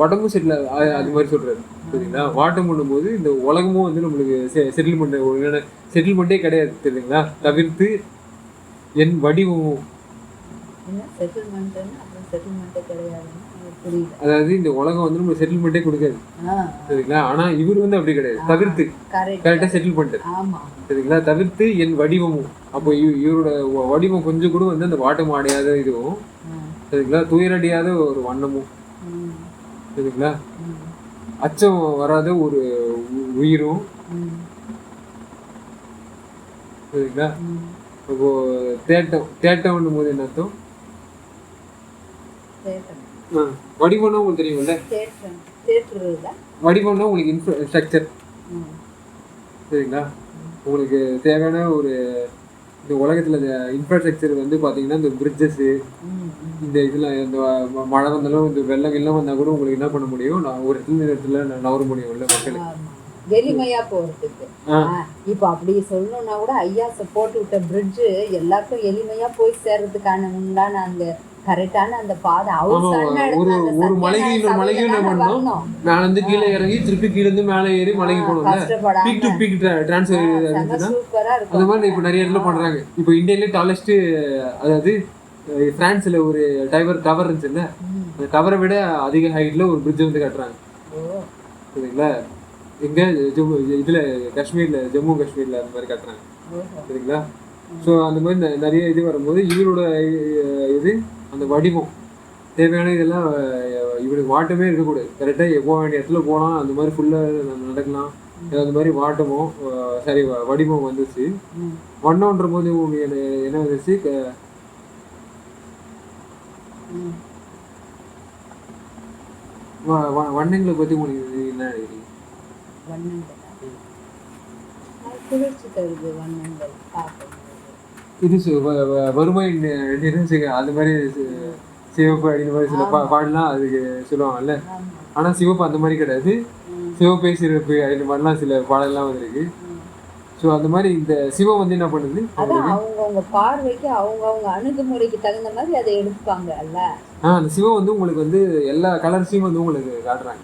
உடம்பும் செட்டில் ஆகுது. அது மாதிரி சொல்றாரு. சரிங்களா? வாட்டம் பண்ணும்போது இந்த உலகமும் வந்து நம்மளுக்கு செட்டில்மெண்ட்டே கிடையாது. தெரியுங்களா? தவிர்த்து என் வடிவமும் அதாவது இந்த உலகம் வந்து நம்ம செட்டில்மெண்ட்டே கொடுக்காது. சரிங்களா? ஆனா இவர் வந்து அப்படி கிடையாது. தவிர்த்து கரெக்டா செட்டில் பண்ணிட்டு. சரிங்களா? தவிர்த்து என் வடிவமும். அப்போ இவரோட வடிவம் கொஞ்சம் கூட வந்து அந்த வாட்டம் அடையாத இதுவும், சரிங்களா, துயரடியாத ஒரு வண்ணமும், சரிங்களா, அச்சம் வராத ஒரு உயிரும், சரிங்களா. இப்போ தேட்டம் போது என்ன அர்த்தம்? வடிவம்னா உங்களுக்கு தெரியும்ல, வடிவம்னா உங்களுக்கு இன்ஃப்ராஸ்ட்ரக்சர். சரிங்களா? உங்களுக்கு தேவையான ஒரு இந்த உலகத்துல இந்த இன்ஃப்ராஸ்ட்ரக்சர் வந்து பாத்தீங்கன்னா இந்த பிரிட்ஜஸ், இந்த இதுல இந்த மழை வந்தாலும் இந்த வெள்ளம் வந்தா கூட உங்களுக்கு என்ன பண்ண முடியும்? நான் ஒரு இடத்துல நவர முடியும்ல மக்களுக்கு எளிமையா போறதுக்கு. இப்ப அப்படி சொல்லணும்னா கூட ஐயா போட்டு விட்ட பிரிட்ஜ் எல்லாருக்கும் எளிமையா போய் சேர்றதுக்கான உண்டான அந்த கரெக்டான அந்த பாதை. ஒரு மலைக்கு இன்னொரு மலைக்கு என்ன பண்ணணும்? மேல இருந்து கீழே இறங்கி திருப்பி கீழே இருந்து மேலே ஏறி மலைக்கு போகணும்ல. பீக் டு பீக் டிரான்ஸ்ஃபர் அந்த மாதிரி இப்ப நிறைய இடத்துல பண்றாங்க. இப்போ இந்தியாவிலே டாலஸ்ட், அதாவது பிரான்ஸ்ல ஒரு டவர் இருந்துச்சுல்ல, அந்த டவரை விட அதிக ஹைட்ல ஒரு பிரிட்ஜ் வந்து கட்டுறாங்க. சரிங்களா? எங்க இதுல காஷ்மீர்ல, ஜம்மு காஷ்மீர்ல அந்த மாதிரி கட்டுறாங்க. சரிங்களா? ஸோ அந்த மாதிரி நிறைய இது வரும்போது இவரோட இது அந்த வடிவம் தேவையான இதெல்லாம் இவனுக்கு வாட்டமே இருக்கக்கூடாது. கரெக்டாக போக வேண்டிய இடத்துல போகலாம், அந்த மாதிரி ஃபுல்லாக நடக்கலாம். அந்த மாதிரி வாட்டமும் சரி வடிவம் வந்துச்சு. வண்ணம்ன்ற போது உங்களுக்கு என்ன வந்துச்சு? வண்ணங்களை பற்றி உங்களுக்கு என்ன நினைக்கிறீங்க? இது வறுமை நிறைஞ்சுங்க அது மாதிரி சிவப்பு அப்படின்ற மாதிரி சில பாடலாம் அதுக்கு சொல்லுவாங்கல்ல. ஆனா சிவப்பு அந்த மாதிரி கிடையாது. சிவப்பே சிறப்பு இந்த மாதிரிலாம் சில பாடல்லாம் வந்திருக்கு. ஸோ அந்த மாதிரி இந்த சிவம் வந்து என்ன பண்ணுது, அதான் அவங்கவுங்க பார்வைக்கு அவங்கவுங்க அணுகுமுறைக்கு தகுந்த மாதிரி அதை எடுப்பாங்க அல்ல. அந்த சிவம் வந்து உங்களுக்கு வந்து எல்லா கலர்ஸையும் வந்து உங்களுக்கு காட்டுறாங்க.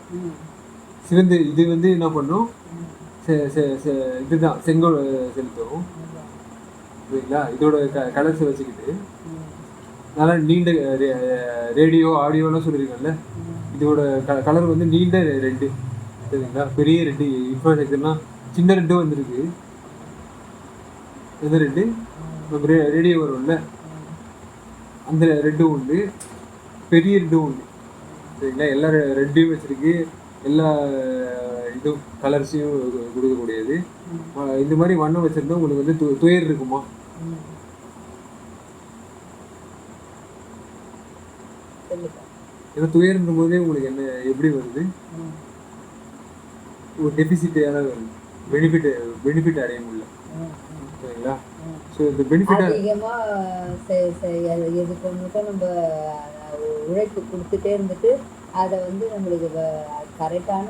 சிவந்து இது வந்து என்ன பண்ணும், இதுதான் செங்கோல் செலுத்தும் சரிங்களா. இதோட கலர்ஸை வச்சுக்கிட்டு நல்லா நீண்ட ரேடியோ ஆடியோலாம் சொல்லியிருக்காங்கல்ல, இதோட கலர் வந்து நீண்ட ரெட்டு சரிங்களா, பெரிய ரெட்டு. இன்ஃப்ராஸ்ட்ரக்சர்லாம் சின்ன ரெட்டும் வந்துருக்கு. எந்த ரெட்டு நம்ம ரேடியோ வரும்ல அந்த ரெட்டும் உண்டு, பெரிய ரெட்டும் உண்டு சரிங்களா. எல்லா ரெட்டையும் வச்சிருக்கு, எல்லா இதுவும் கலர்ஸையும் கொடுக்கக்கூடியது. இந்த மாதிரி வண்ணம் வச்சிருந்தா உங்களுக்கு வந்து துயர் இருக்குமா? ஏன்னா துயர்ன்ற போதே உங்களுக்கு என்ன எப்படி வருது, ஒரு டெபிசிட் யாராவது வருது, பெனிஃபிட் அடைய முடியல சரிங்களா. ஸோ இந்த பெனிஃபிட் அதிகமாக எதுக்கு ஒன்றுக்கும் நம்ம உழைப்பு கொடுத்துட்டே இருந்துட்டு அதை வந்து நம்மளுக்கு கரெக்டான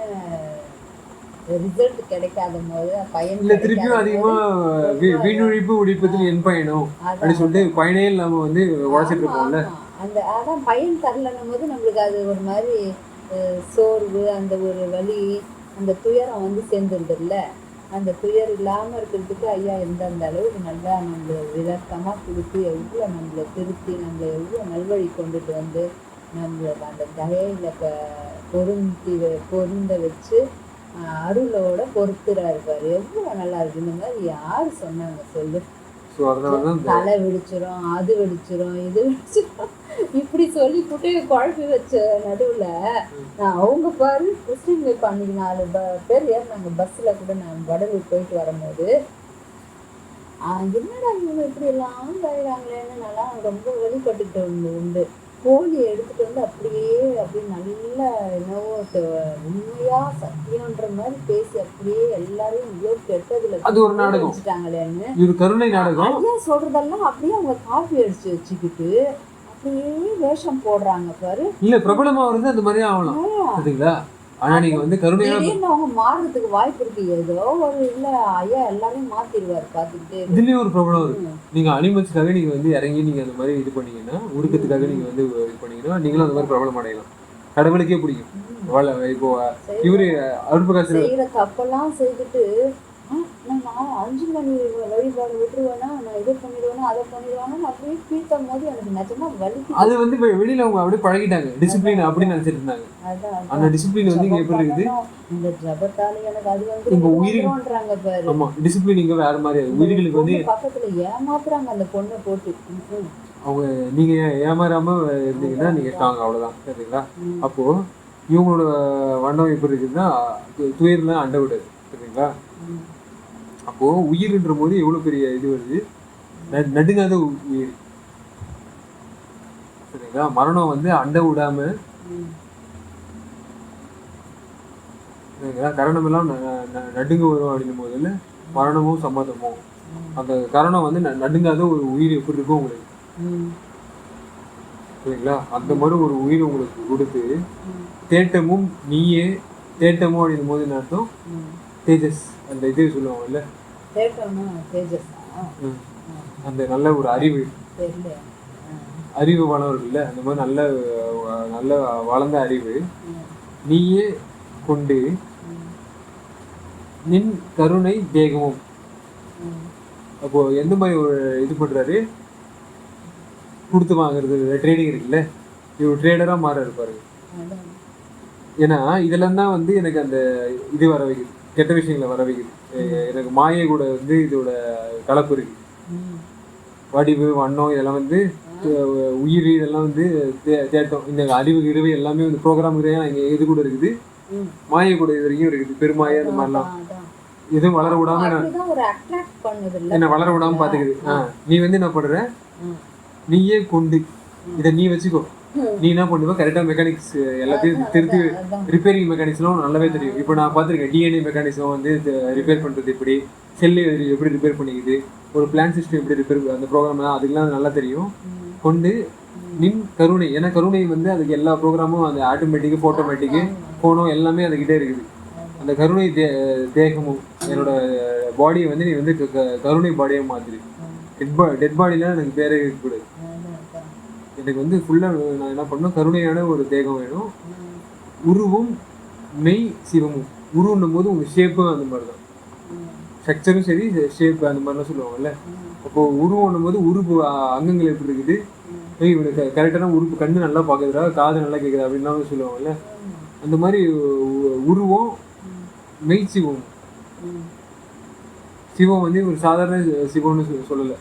ரிசல்ட் கிடைக்காத போது பயன் இல்லை, திருப்பியும் அதிகமாக வீணுழைப்பு உழைப்பதில் என் பயணம் அப்படின்னு சொல்லிட்டு பயனே இல்லாம வந்து உழைச்சிட்டு இருப்போம்ல. அந்த அதான் பயன் தரலன்னும் போது நம்மளுக்கு அது ஒரு மாதிரி சோர்வு, அந்த ஒரு வலி, அந்த துயரம் வந்து சேர்ந்துருதுல்ல. அந்த துயர் இல்லாமல் இருக்கிறதுக்கு ஐயா எந்தெந்த அளவுக்கு நல்லா நம்மளை விளக்கமாக கொடுத்து எவ்வளோ நம்மளை திருத்தி நம்மளை எவ்வளோ நல்வழி கொண்டுட்டு வந்து நம்மளை அந்த தகையில் பொருந்த வச்சு அருளோட பொறுத்துறாரு பாரு, எவ்வளோ நல்லா இருக்கு. இந்த மாதிரி யார் சொன்னாங்க சொல்லு? தலை வெடிச்சிரும், அது வெடிச்சிரும், இது வெடிச்சிரும், இப்படி சொல்லி போட்டு குழப்பி வச்ச நடுவில் நான் அவங்க பாரு கிறிஸ்டின் வைப் அன்னைக்கு 4 பேர் ஏறினாங்க பஸ்ஸில் கூட. நான் வடலூர் போயிட்டு வரும்போது என்னடா இவங்க இப்படி எல்லாம் தயிராங்களேன்னு நல்லா ரொம்ப வெளிப்பட்டுக்கிட்டு உண்டு. கோழியை எடுத்துட்டு வந்து அப்படியே நல்லா என்னவோ உண்மையா சத்தியம்ன்ற மாதிரி பேசி அப்படியே எல்லாரையும் இவ்வளோ கெட்டதுல அது ஒரு நாடகம் வச்சுட்டாங்களேன்னு ஒரு கருணை நாடகம். ஐயா சொல்றதெல்லாம் அப்படியே அவங்க காப்பி அடிச்சு வச்சுக்கிட்டு அப்படியே வேஷம் போடுறாங்க பாரு. இல்ல பிரபலமா வருது அந்த மாதிரி ஆகலாம் சரிங்களா. ஆனா நீங்க வந்து கருணையா அவங்க மாறுறதுக்கு வாய்ப்பு இருக்கு. ஏதோ ஒரு இல்ல ஐயா எல்லாரையும் மாத்திடுவாரு பாத்துக்கிட்டு. இதுலயும் ஒரு ப்ராப்ளம் இருக்கு. நீங்க அனிமல்ஸ்க்காக நீங்க வந்து இறங்கி நீங்க அந்த மாதிரி இது பண்ணீங்கன்னா, உருக்கத்துக்காக நீங்க வந்து இது பண்ணீங்கன்னா நீங்களும் அந்த மாதிரி ப்ராப்ளம் அடையலாம். கடவுளுக்கே பிடிக்கும். இப்போ இவரு அருட்பிரகாஷ் செய்யற தப்பெல்லாம் செய்துட்டு நான் 5 மணி வழிபாடு விட்டுருவேனா, நான் இதை பண்ணிடுவேனா அதை பண்ணிடுவேனா அப்படியே பீட்டும் போது எனக்கு நிஜமா வலிக்கு. அது வந்து வெளியில அவங்க அப்படியே பழகிட்டாங்க, டிசிப்ளின் அப்படின்னு நினைச்சிட்டு இருந்தாங்க. அந்த டிசிப்ளின் வந்து இங்க எப்படி இருக்குது, இந்த ஜபத்தால எனக்கு அது வந்து இங்க உயிரின்றாங்க பாரு. ஆமா, டிசிப்ளின் இங்க வேற மாதிரி. உயிர்களுக்கு வந்து பக்கத்துல ஏமாத்துறாங்க அந்த பொண்ணை போட்டு. அவங்க நீங்க ஏமாறாம இருந்தீங்கன்னா நீங்க ஸ்ட்ராங், அவ்வளவுதான் சரிங்களா. அப்போ இவங்களோட வண்ணம் எப்படி இருக்குதுன்னா துயர்லாம் அண்டை விடாது சரிங்களா. அப்போ உயிர்ன்ற போது எவ்வளவு பெரிய இது வருது, நடுங்காத உயிர் சரிங்களா. மரணம் வந்து அண்டை விடாம சரிங்களா. கரணம் எல்லாம் நடுங்க வரும் அப்படின்னும் போதுல மரணமும் சம்மதமும். அந்த கரணம் வந்து நடுங்காத ஒரு உயிர் எப்படி இருக்கும் உங்களுக்கு சரிங்களா. அந்த மாதிரி ஒரு உயிர் உங்களுக்கு கொடுத்து தேட்டமும் நீயே தேட்டமும் அப்படின்னும் போது என்ன அர்த்தம், தேஜஸ் அந்த இது சொல்லுவாங்கல்ல, அந்த நல்ல ஒரு அறிவு வளம் இருக்குல்ல, அந்த மாதிரி நல்ல வளர்ந்த அறிவு நீயே கொண்டு நின் கருணை தேகமும். அப்போ எந்த மாதிரி ஒரு இது பண்றாரு, கொடுத்து வாங்குறது ட்ரேடிங் இருக்குல்ல, இவர் ட்ரேடரா மாற இருப்பாரு. ஏன்னா இதெல்லாம் தான் வந்து எனக்கு அந்த இது வர வைக்குது, கெட்ட விஷயங்களை வர வைக்குது. எனக்கு மாயை கூட வந்து இதோட கலப்பு இருக்கு. வடிவு வண்ணம் இதெல்லாம் வந்து உயிர் இதெல்லாம் வந்து தேட்டம், இந்த அறிவு இருவு எல்லாமே வந்து ப்ரோக்ராம் இங்கே இது கூட இருக்குது, மாயை கூட இது வரைக்கும் இருக்குது, பெருமாயை அந்த மாதிரிலாம் எதுவும் வளர விடாம என்ன வளர விடாம பாத்துக்குது. நீ வந்து என்ன பண்ற, நீயே கொண்டு இதை நீ வச்சுக்கோ, நீ என்ன பண்ணுவ கரெக்டா மெக்கானிக்ஸ் எல்லாத்தையும் திருத்தி ரிப்பேரிங் மெக்கானிக்ஸ்லாம் நல்லாவே தெரியும். இப்போ நான் பார்த்துருக்கேன் டிஎன்ஏ மெக்கானிக்ஸும் வந்து ரிப்பேர் பண்ணுறது எப்படி, செல்லு எப்படி ரிப்பேர் பண்ணிக்குது, ஒரு பிளான் சிஸ்டம் எப்படி ரிப்பேர், அந்த ப்ரோக்ராம் அதுக்கெல்லாம் நல்லா தெரியும். கொண்டு நின் கருணை, ஏன்னா கருணை வந்து அதுக்கு எல்லா ப்ரோக்ராமும் அந்த ஆட்டோமேட்டிக்கு ஃபோட்டோமேட்டிக்கு ஃபோனோ எல்லாமே அதுக்கிட்டே இருக்குது. அந்த கருணை தேகமும் என்னோட பாடியை வந்து நீ வந்து கருணை பாடியை மாத்திரு. டெட் பாடிலாம் எனக்கு பேரே இருக்கக்கூடாது. எனக்கு வந்து ஃபுல்லாக நான் என்ன பண்ணணும், கருணையான ஒரு தேகம் வேணும். உருவும் மெய் சிவமும். உருவுன்னும் போது உங்கள் ஷேப்பும் அந்த மாதிரி தான், ஸ்ட்ரக்சரும் சரி ஷேப் அந்த மாதிரிலாம் சொல்லுவாங்கல்ல. அப்போது உருவம் போது உறுப்பு அங்கங்கள் எப்படி இருக்குது, இவனுக்கு கரெக்டான உறுப்பு, கண்ணு நல்லா பார்க்குறா, காது நல்லா கேட்குறா அப்படின்லாம் சொல்லுவாங்கல்ல. அந்த மாதிரி உருவம் மெய் சிவம். சிவம் வந்து ஒரு சாதாரண சிவம்னு சொல்லலை,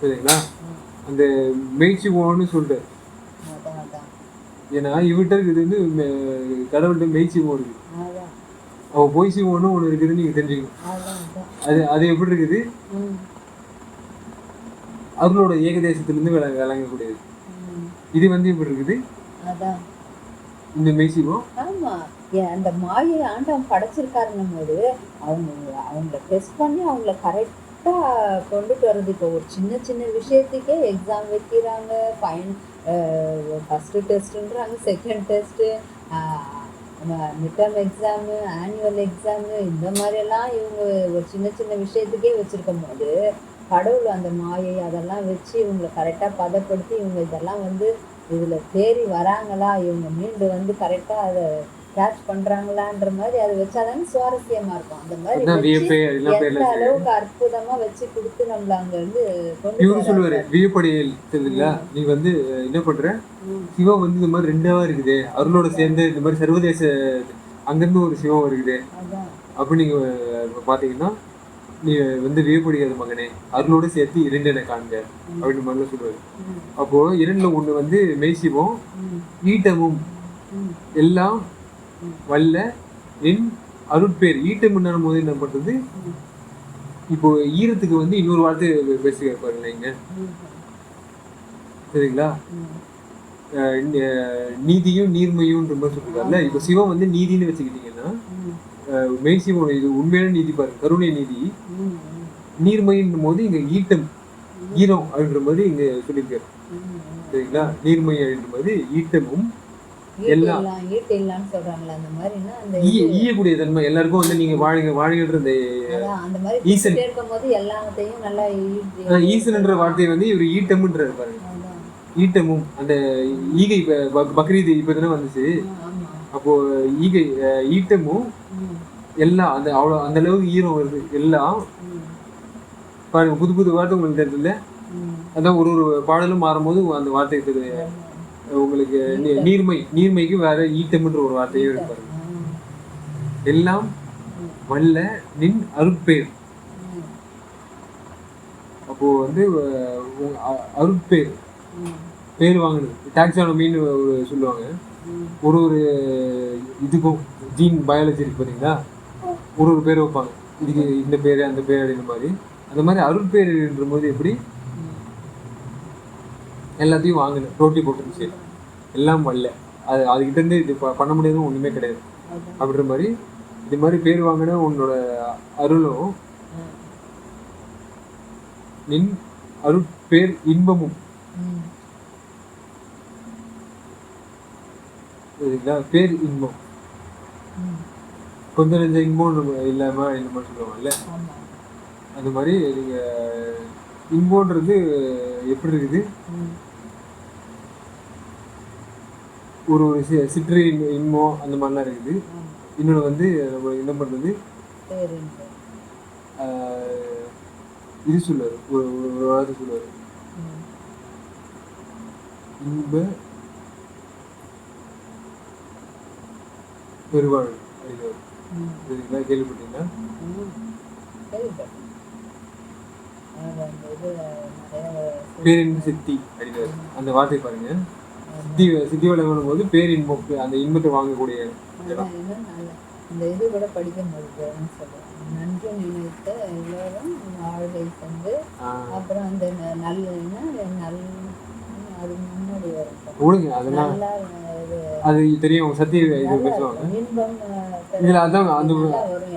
சரிங்களா? அந்த மெய் சிவம்னு சொல்லிட்டு, ஏன்னா இவர்கிட்ட இருக்குது வந்து கடவுள்கிட்ட மெய் சிவம் இருக்குது, அவள் பொய் சிவம்னு ஒன்று இருக்குதுன்னு நீங்கள் தெரிஞ்சுக்கணும். அது எப்படி இருக்குது, அவர்களோட ஏகதேசத்திலிருந்து விளங்கக்கூடியது. இது வந்து எப்படி இருக்குது இந்த மெய்சிவம். ஆமா, அந்த மாயை ஆண்டவன் படைச்சிருக்காருன்னும் போது அவங்கள டெஸ்ட் பண்ணி அவங்கள கரெக்டா கொண்டுட்டு வர்றது. இப்போ ஒரு சின்ன சின்ன விஷயத்துக்கே எக்ஸாம் வைக்கிறாங்க, ஃபர்ஸ்ட் டெஸ்ட்ன்றாங்க, second test, midterm exam, annual exam, இந்த மாதிரியெல்லாம் இவங்க ஒரு சின்ன சின்ன விஷயத்துக்கே வச்சுருக்கும் போது கடவுள் அந்த மாயை அதெல்லாம் வச்சு இவங்களை கரெக்டாக பதப்படுத்தி இவங்க இதெல்லாம் வந்து இதில் தேறி வராங்களா, இவங்க மீண்டு வந்து கரெக்டாக அதை கேட்ச் பண்ணுறாங்களான்ற மாதிரி அதை வச்சாதானே சுவாரஸ்யமாக இருக்கும். அந்த மாதிரி எந்த அளவுக்கு அற்புதமாக வச்சு கொடுத்து நம்மள அங்கே வந்து இவரு சொல்லுவாரு வியப்படையல் தெரியுங்களா, நீ வந்து என்ன பண்ற, சிவம் வந்து இந்த மாதிரி ரெண்டாவா இருக்குது, அருளோட சேர்ந்து இந்த மாதிரி சர்வதேச அங்கேருந்து ஒரு சிவம் இருக்குது அப்படி நீங்கள் பார்த்தீங்கன்னா நீ வந்து வியப்படையாது மகனே, அருளோடு சேர்த்து இரண்டென காண்க அப்படின்னு மாதிரி சொல்லுவாரு. அப்போ இரண்டுல ஒண்ணு வந்து மெய்சிவம், ஈட்டமும் எல்லாம் வல்ல என் அருட்பேர். ஈட்டமுன்னான போது என்ன பண்றது, இப்போ ஈரத்துக்கு வந்து இன்னொரு வார்த்தை பேசுக பாருங்க இங்க, சரிங்களா? நீதியும் நீர்மையும்ன்ற மாதிரி சொல்லிருக்காருல்ல. இப்போ சிவம் வந்து நீதினு வச்சுக்கிட்டீங்கன்னா மெய்சிவம் இது உண்மையான நீதி பாருங்க, கருணை நீதி. நீர்மையின் போது இங்க ஈட்டம் ஈரம் அப்படின்ற மாதிரி இங்க சொல்லியிருக்காரு, சரிங்களா? நீர்மை அப்படின்ற மாதிரி ஈட்டமும் எல்லாம் ஈயக்கூடிய தன்மை எல்லாருக்கும் வந்து நீங்க வாழுகின்ற ஈசன்ன்ற வார்த்தையை வந்து இவர் ஈட்டம்ன்றாரு பாருங்க. ஈட்டமும் அந்த ஈகை பக்ரீத் இப்ப தானே வந்துச்சு, அப்போ ஈகை ஈட்டமும் எல்லாம் அந்த அவ்வளோ அந்த அளவுக்கு ஈரம் வருது எல்லாம் பாருங்க. புது புது வார்த்தை உங்களுக்கு தெரியல, அதான் ஒரு ஒரு பாடலும் மாறும்போது அந்த வார்த்தை தெரியுது உங்களுக்கு. நீர்மைக்கு வேற ஈட்டம்ன்ற ஒரு வார்த்தையும் இருப்பாரு. எல்லாம் வல்ல நின் அருட்பேர். அப்போ வந்து அருட்பேர் பேர் வாங்கினது டாக்ஸானமின்னு சொல்லுவாங்க. ஒரு ஒரு இதுக்கும் ஜீன் பயாலஜி இருக்கு பார்த்தீங்களா, ஒரு பேர் வைப்பாங்க, இதுக்கு இந்த பேர் அந்த பேர் அப்படின்ற மாதிரி. அந்த மாதிரி அருட்பேர்ன்ற போது எப்படி எல்லாத்தையும் வாங்கினேன், ரோட்டி போட்டுருந்துச்சு, எல்லாம் வரல, அதுகிட்ட இருந்து இது பண்ண முடியாதுன்னு ஒன்றுமே கிடையாது அப்படின்ற மாதிரி. இது மாதிரி பேர் வாங்கின உன்னோட அருளும் நின் அருட்பேர் இன்பமும், பேர் இன்பம் கொஞ்சம் நெஞ்ச இன்பம் இல்லாம இந்த மாதிரி சொல்லுவாங்கல்ல, அந்த மாதிரி நீங்க இன்பம்ன்றது எப்படி இருக்குது, ஒரு ஒரு சிற்று இன்பம் அந்த மாதிரிலாம் இருக்குது. இன்னொன்று வந்து நம்ம என்ன பண்றது, இது சொல்லுவாரு, ஒரு ஒரு வார்த்தை சொல்லுவாரு, இன்ப பெருவாழ் அப்படின்னு கேள்விப்பட்டீங்கன்னா. பேரின்ப சித்தி அப்படின்னு அந்த வார்த்தை பாருங்க. சித்தி வழங்கணும் போது பேரின்பம், அந்த இன்பத்தை வாங்கக்கூடிய இடம். இந்த இது கூட படிக்கும்போது நன்று நினைத்த எல்லோரும் வாழ்வை சென்று, அப்புறம் அந்த நல்ல அது முன்னாடி வரும் அதெல்லாம் அது தெரியும், சத்திய இது பேசுவாங்க. இதுல அதான் அந்த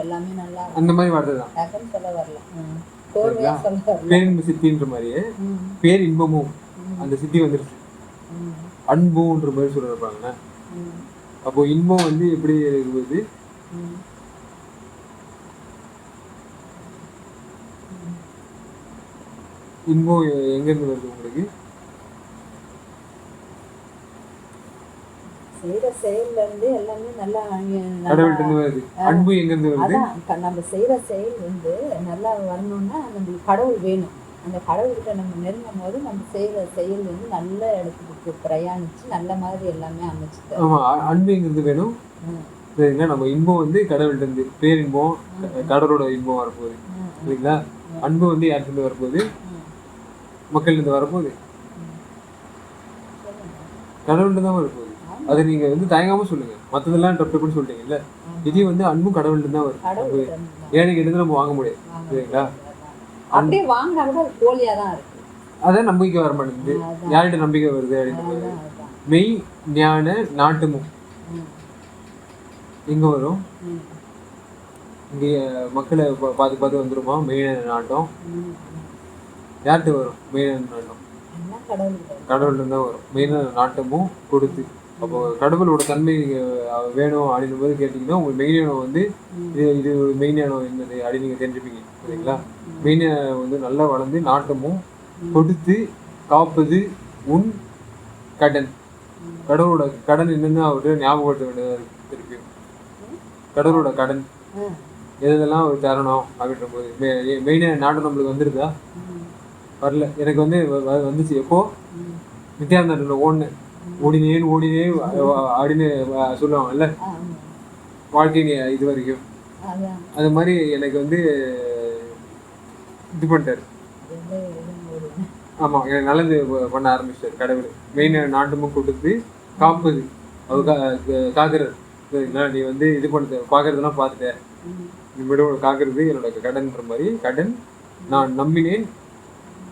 எல்லாமே நல்லா அந்த மாதிரி வார்த்தை தான் சொல்ல வரல, பேரின்ப சித்தின்ற மாதிரியே பேர் இன்பமும் அந்த சித்தி வந்துருச்சு. அன்புன்ற மாதிரி சொல்லிருப்பாங்க. அப்போ இன்பம் வந்து எப்படி இருக்கும்போது ம். இன்பம் எங்கேருந்து வருது உங்களுக்கு? செய்யற செயல்ல இருந்து எல்லாமே நல்லா கடவுள்கிட்ட இருந்து வருது. அன்பு எங்கேருந்து வருது? அதான் நம்ம செய்யற செயல் வந்து நல்லா வரணும்னா நம்மளுக்கு கடவுள் வேணும். அந்த கடவுள்கிட்ட நம்ம நெருங்கும் போது நம்ம செய்யற செயல் வந்து நல்ல இடத்துக்கு பிரயாணிச்சு நல்ல மாதிரி எல்லாமே அமைச்சுட்டு. ஆமா, அன்பு எங்கிருந்து வேணும்? சரிங்களா, நம்ம இன்பம் வந்து கடவுள்கிட்ட இருந்து, பேரின்பம் கடவுளோட இன்பம் வரப்போகுது. சரிங்களா, அன்பு வந்து யார்கிட்ட வரப்போகுது? மக்கள் இருந்து வரப்போகுது, கடவுள்கிட்ட தான் வரப்போகுது. அதை நீங்க வந்து தயங்காம சொல்லுங்க. மற்றதெல்லாம் டப்புன்னு சொல்லிட்டீங்கல்ல, இதையும் வந்து அன்பும் கடவுள்கிட்ட தான் வரும். ஏழைக்கு எடுத்து நம்ம வாங்க முடியாது. சரிங்களா, அப்படியே வாங்கினா கூட அது போலியா தான் இருக்கு. அதான் நம்பிக்கை வர மாட்டேங்குது. யார்கிட்ட நம்பிக்கை வருது அப்படின்னு. மெய் ஞான நாட்டமும் எங்க வரும்? இங்க மக்களை பார்த்து பார்த்து வந்துருமா மெய்ஞான நாட்டம்? யார்கிட்ட வரும் மெய்ஞான நாட்டம்? கடவுள்கிட்ட தான் வரும். மெய்ஞான நாட்டமும் கொடுத்து. அப்போ கடவுளோட தன்மை வேணும் அப்படின்ற போது கேட்டிங்கன்னா உங்களுக்கு மெய்ஞானம் வந்து இது மெய்ஞானம் என்னது அப்படின்னு நீங்கள் தெரிஞ்சுப்பீங்க. சரிங்களா, மெய்ஞானம் வந்து நல்லா வளர்ந்து நாட்டமும் கொடுத்து காப்பது உன் கடன். கடவுளோட கடன் என்னன்னு அவர்கிட்ட ஞாபகப்படுத்த வேண்டியதாக இருக்கு. திருப்பி கடவுளோட கடன் எதெல்லாம் அவர் தரணும் அப்படின்ற போது மெய்ஞான நாட்டம் நம்மளுக்கு வந்துருதா? வரல. எனக்கு வந்து வந்துச்சு. எப்போ நித்யானந்தோட ஓடினேன் அப்படின்னு சொல்லுவாங்கல்ல, வாழ்க்கை இது வரைக்கும். அது மாதிரி எனக்கு வந்து இது பண்ணிட்டாரு. ஆமா, எனக்கு நல்லது பண்ண ஆரம்பிச்சிட்டாரு கடவுள். மெயின் நாட்டமும் கொடுத்து காப்பது, அவர் காக்குறது. சரிங்களா, நீ வந்து இது பண்ண பாக்குறதெல்லாம் பார்த்துட்டேன், இனிமேல் காக்குறது என்னோட கடன்ற மாதிரி. கடன் நான் நம்பினேன்